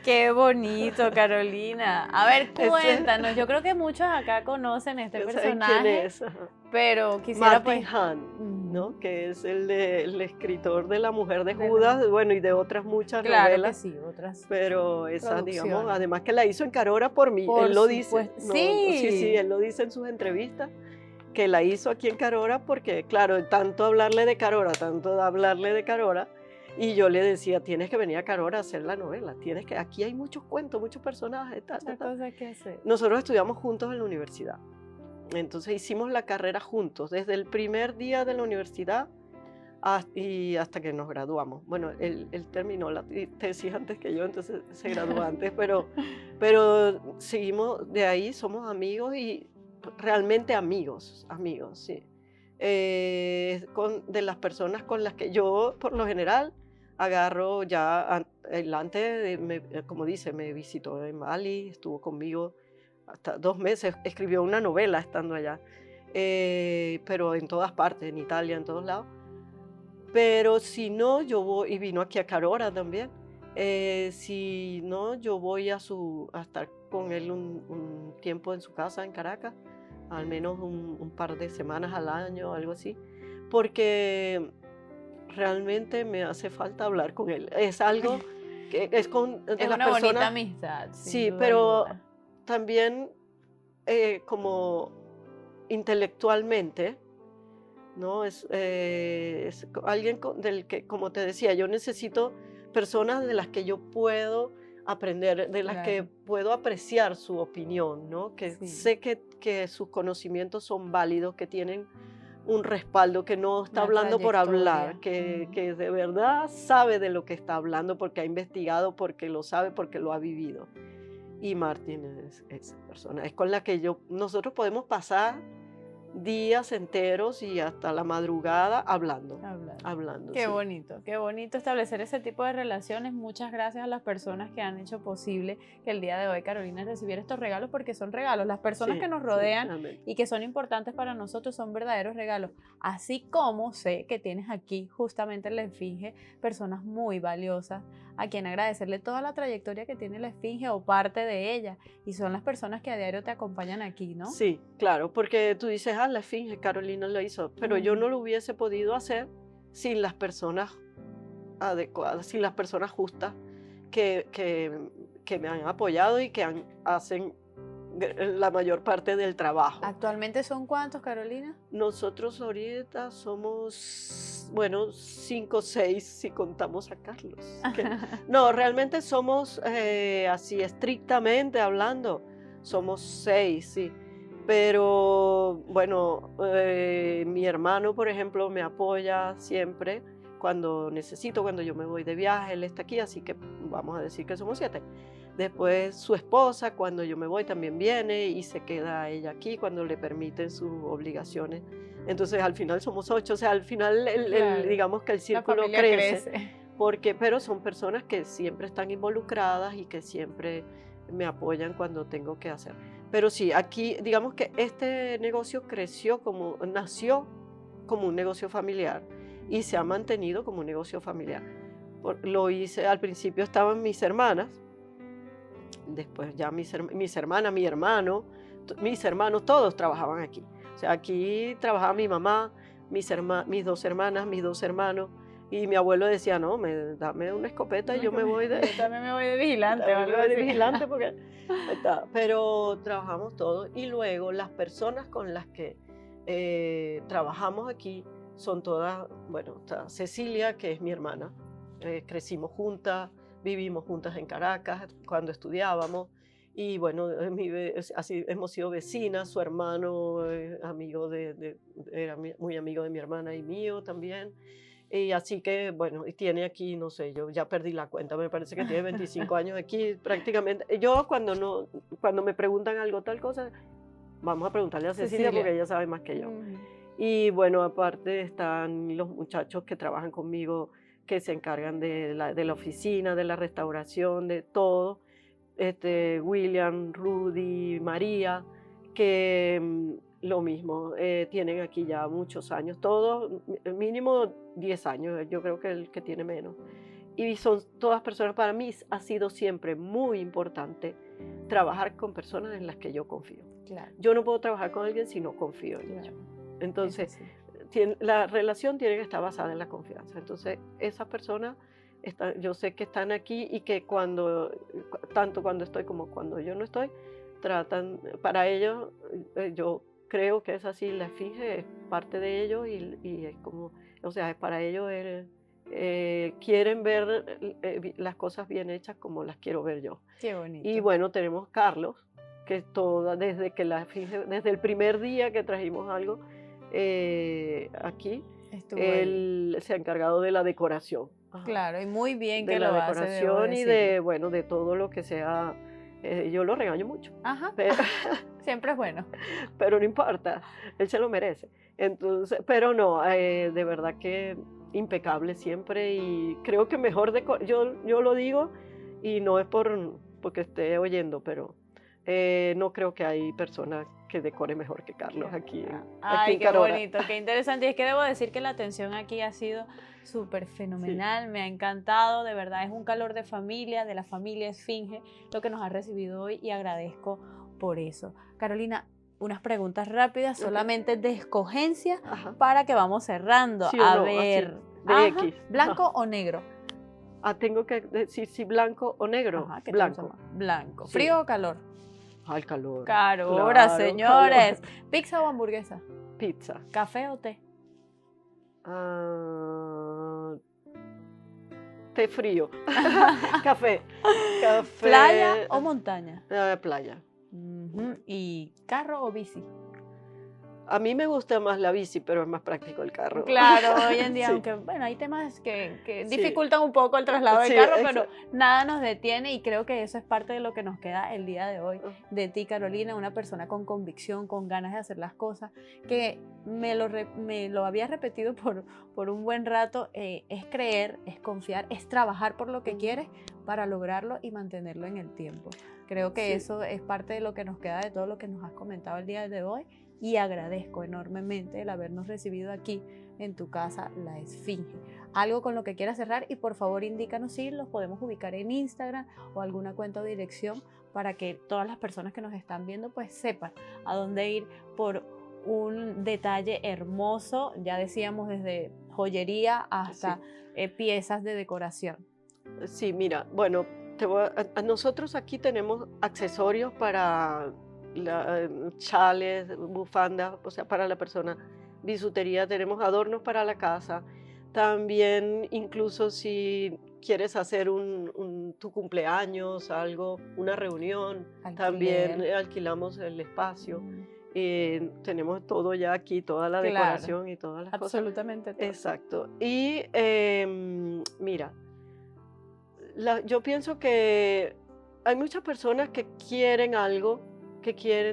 Qué bonito, Carolina. A ver, cuéntanos. Yo creo que muchos acá conocen este personaje, ¿Quién es? Ajá. pero quisiera Martin pues... Hahn, ¿no? Que es el escritor de La Mujer de Judas, bueno, y de otras muchas novelas. Claro que sí, otras. Pero esa, digamos, producciones. además que la hizo en Carora por mí, Por él lo dice. supuesto. No, Sí. sí, él lo dice en sus entrevistas, que la hizo aquí en Carora porque, claro, tanto hablarle de Carora, y yo le decía, tienes que venir a Carora a hacer la novela, aquí hay muchos cuentos, muchos personajes, Muchas cosas que hacer. Nosotros estudiamos juntos en la universidad, entonces hicimos la carrera juntos, desde el primer día de la universidad y hasta que nos graduamos. Bueno, él terminó la tesis antes que yo, entonces se graduó antes, pero seguimos de ahí, somos amigos y realmente amigos, sí. De las personas con las que yo, por lo general, agarro ya adelante, como dice, me visitó en Bali, estuvo conmigo hasta 2 meses, escribió una novela estando allá, pero en todas partes, en Italia, en todos lados. Pero si no, yo voy, y vino aquí a Carora también, si no, yo voy a estar con él un tiempo en su casa en Caracas, al menos un par de semanas al año, algo así, porque realmente me hace falta hablar con él. Es algo que es de las una bonita personas. amistad. Sí, pero también como intelectualmente, ¿no? Es alguien del que, como te decía, yo necesito personas de las que yo puedo aprender, de las que puedo apreciar su opinión, ¿no? Que sé que sus conocimientos son válidos, que tienen un respaldo, que no está hablando por hablar, que de verdad sabe de lo que está hablando porque ha investigado, porque lo sabe, porque lo ha vivido. Y Martín es esa persona, es con la que nosotros podemos pasar días enteros y hasta la madrugada hablando. Qué bonito establecer ese tipo de relaciones. Muchas gracias a las personas que han hecho posible que el día de hoy Carolina recibiera estos regalos, porque son regalos. Las personas que nos rodean y que son importantes para nosotros son verdaderos regalos. Así como sé que tienes aquí justamente en la Esfinge personas muy valiosas a quien agradecerle toda la trayectoria que tiene la Esfinge o parte de ella, y son las personas que a diario te acompañan aquí, ¿no? Sí, claro, porque tú dices, la Esfinge, Carolina lo hizo, pero yo no lo hubiese podido hacer sin las personas adecuadas, sin las personas justas que me han apoyado y que hacen la mayor parte del trabajo. ¿Actualmente son cuántos, Carolina? Nosotros ahorita somos, bueno, 5 o 6 si contamos a Carlos. No, realmente somos, así estrictamente hablando, somos 6, sí. Pero bueno, mi hermano, por ejemplo, me apoya siempre cuando necesito, cuando yo me voy de viaje, él está aquí, así que vamos a decir que somos 7. Después su esposa, cuando yo me voy, también viene y se queda ella aquí cuando le permiten sus obligaciones. Entonces al final somos 8, o sea, al final digamos que el círculo crece. Pero son personas que siempre están involucradas y que siempre me apoyan cuando tengo que hacer. Pero sí, aquí digamos que este negocio nació como un negocio familiar y se ha mantenido como un negocio familiar. Lo hice, al principio estaban mis hermanas, después ya mis hermanas, mi hermano, mis hermanos, todos trabajaban aquí. O sea, aquí trabajaba mi mamá, mis 2 hermanas, mis 2 hermanos, y mi abuelo decía, no, dame una escopeta y yo me voy de... Yo también me voy de vigilante. Me o algo voy de así. vigilante porque... Pero trabajamos todos, y luego las personas con las que trabajamos aquí son todas, bueno, está Cecilia, que es mi hermana, crecimos juntas, vivimos juntas en Caracas cuando estudiábamos, y bueno, así hemos sido vecinas. Su hermano amigo era muy amigo de mi hermana y mío también, y así que bueno, y tiene aquí, no sé, yo ya perdí la cuenta, me parece que tiene 25 años aquí prácticamente. Yo cuando me preguntan algo, tal cosa, vamos a preguntarle a Cecilia porque ella sabe más que yo. Y bueno, aparte están los muchachos que trabajan conmigo, que se encargan de la oficina, de la restauración, de todo. William, Rudy, María, que lo mismo, tienen aquí ya muchos años, todos mínimo 10 años, yo creo que el que tiene menos. Y son todas personas, para mí ha sido siempre muy importante trabajar con personas en las que yo confío. Claro. Yo no puedo trabajar con alguien si no confío en ellos. Entonces, la relación tiene que estar basada en la confianza. Entonces, esas personas, yo sé que están aquí y que tanto cuando estoy como cuando yo no estoy, tratan, para ellos, yo creo que es así, la Esfinge es parte de ellos y es como, o sea, es para ellos, quieren ver las cosas bien hechas como las quiero ver yo. Qué bonito. Y bueno, tenemos Carlos, que desde el primer día que trajimos algo aquí, él se ha encargado de la decoración. Claro, y muy bien de que la lo hace, decoración y de todo lo que sea. Yo lo regaño mucho. Ajá. Pero, siempre es bueno. Pero no importa, él se lo merece. Entonces, pero no, de verdad que impecable siempre, y creo que mejor yo lo digo y no es porque esté oyendo, pero no creo que hay personas que decore mejor que Carlos aquí en qué Carora. bonito, qué interesante. Y es que debo decir que la atención aquí ha sido súper fenomenal, sí. Me ha encantado, de verdad es un calor de familia, de la familia Esfinge, lo que nos ha recibido hoy, y agradezco por eso. Carolina, unas preguntas rápidas, solamente de escogencia, para que vamos cerrando. Sí, a ver, X. ¿Blanco o negro? Tengo que decir si blanco o negro. Blanco. Blanco. Sí. ¿Frío o calor? El calor. Carora, señores. Calor. ¿Pizza o hamburguesa? Pizza. ¿Café o té? Té frío. Café. ¿Playa o montaña? Playa. ¿Y carro o bici? A mí me gusta más la bici, pero es más práctico el carro. Claro, hoy en día, sí. Aunque bueno, hay temas que dificultan un poco el traslado del carro, pero nada nos detiene, y creo que eso es parte de lo que nos queda el día de hoy de ti, Carolina, una persona con convicción, con ganas de hacer las cosas, que me lo había repetido por un buen rato, es creer, es confiar, es trabajar por lo que quieres para lograrlo y mantenerlo en el tiempo. Creo que eso es parte de lo que nos queda de todo lo que nos has comentado el día de hoy. Y agradezco enormemente el habernos recibido aquí en tu casa, La Esfinge. Algo con lo que quieras cerrar, y por favor indícanos si los podemos ubicar en Instagram o alguna cuenta o dirección, para que todas las personas que nos están viendo pues sepan a dónde ir por un detalle hermoso, ya decíamos, desde joyería hasta piezas de decoración. Sí, mira, bueno, nosotros aquí tenemos accesorios para chales, bufandas, o sea, para la persona, bisutería, tenemos adornos para la casa, también incluso si quieres hacer tu cumpleaños, algo, una reunión, también alquilamos el espacio. Tenemos todo ya aquí, toda la decoración y todas las cosas. Absolutamente todo. Exacto. Y mira, yo pienso que hay muchas personas que quieren algo,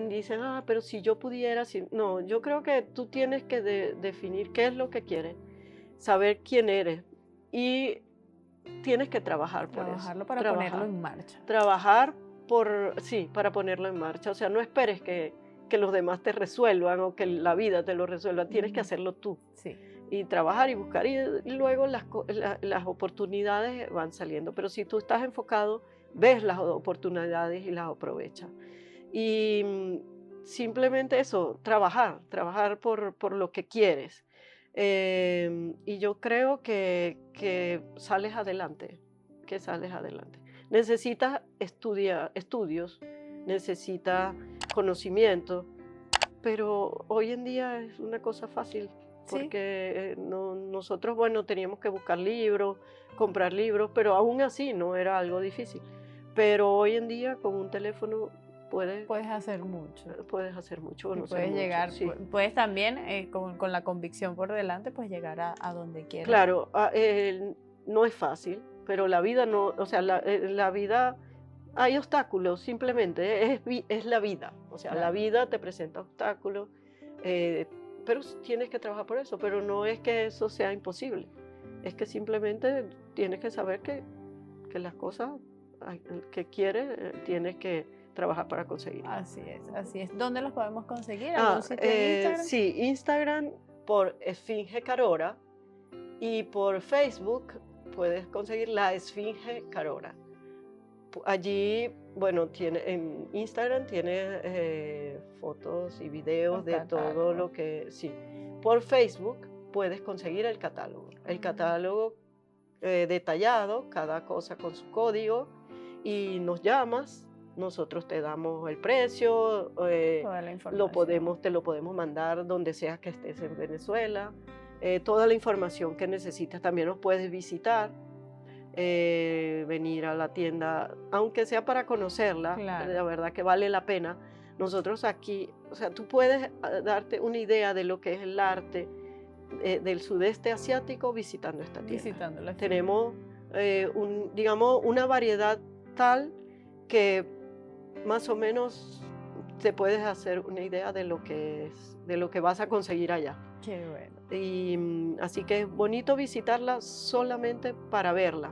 dicen, pero si yo pudiera, no, yo creo que tú tienes que definir qué es lo que quieres, saber quién eres, y tienes que trabajar por eso. Para ponerlo en marcha. Trabajar para ponerlo en marcha. O sea, no esperes que los demás te resuelvan o que la vida te lo resuelva, tienes que hacerlo tú. Sí. y trabajar y buscar y luego las oportunidades van saliendo. Pero si tú estás enfocado, ves las oportunidades y las aprovechas. Y simplemente eso, trabajar por lo que quieres. Y yo creo que sales adelante, Necesitas estudios, necesitas conocimiento, pero hoy en día es una cosa fácil, Sí. porque nosotros, bueno, teníamos que buscar libros, comprar libros, pero aún así no era algo difícil. Pero hoy en día con un teléfono puedes hacer mucho. hacer mucho, Y conocer puedes mucho, llegar, sí. puedes también con la convicción por delante, pues llegar a donde quieras. Claro, no es fácil, pero la vida no, o sea, la vida hay obstáculos, simplemente, es la vida, o sea, la Claro. vida te presenta obstáculos, pero tienes que trabajar por eso, pero no es que eso sea imposible, es que simplemente tienes que saber que las cosas que quieres, tienes que trabajar para conseguir. Así es. ¿Dónde los podemos conseguir? ¿Algún sitio en Instagram? Sí, Instagram por Esfinge Carora y por Facebook puedes conseguir la Esfinge Carora. Allí, bueno, en Instagram tiene fotos y videos Los de todo catálogos. lo que... Sí, por Facebook puedes conseguir el catálogo. El catálogo detallado, cada cosa con su código, y nos llamas, nosotros te damos el precio, Toda la información. te lo podemos mandar donde sea que estés en Venezuela, toda la información que necesitas. También nos puedes visitar, venir a la tienda, aunque sea para conocerla, Claro. la verdad que vale la pena. Nosotros aquí, o sea, tú puedes darte una idea de lo que es el arte del sudeste asiático visitando esta tienda. Visitando la Tenemos, digamos, una variedad tal que más o menos te puedes hacer una idea de lo que vas a conseguir allá. Qué bueno. Y así que es bonito visitarla solamente para verla.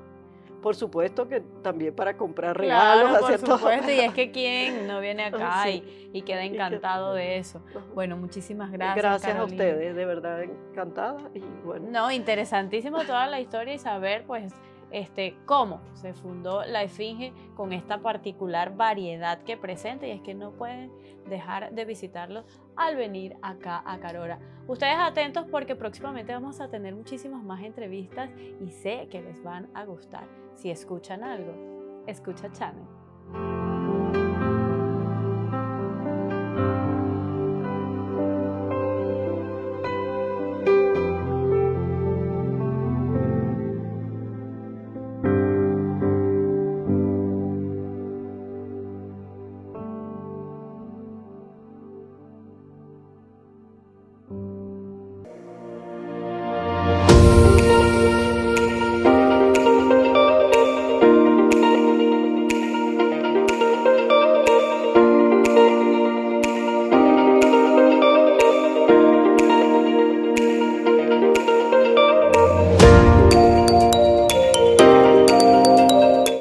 Por supuesto que también para comprar regalos, Claro, por hacer todo. supuesto, y es que quién no viene acá Sí. y queda Y que- encantado de eso. Ajá. Bueno, muchísimas gracias, Gracias a Carolina. ustedes, de verdad encantada. Y bueno, No, interesantísimo toda la historia y saber, pues, cómo se fundó la Esfinge con esta particular variedad que presenta, y es que no pueden dejar de visitarlo al venir acá a Carora. Ustedes atentos porque próximamente vamos a tener muchísimas más entrevistas y sé que les van a gustar. Si escuchan algo, escucha Channel.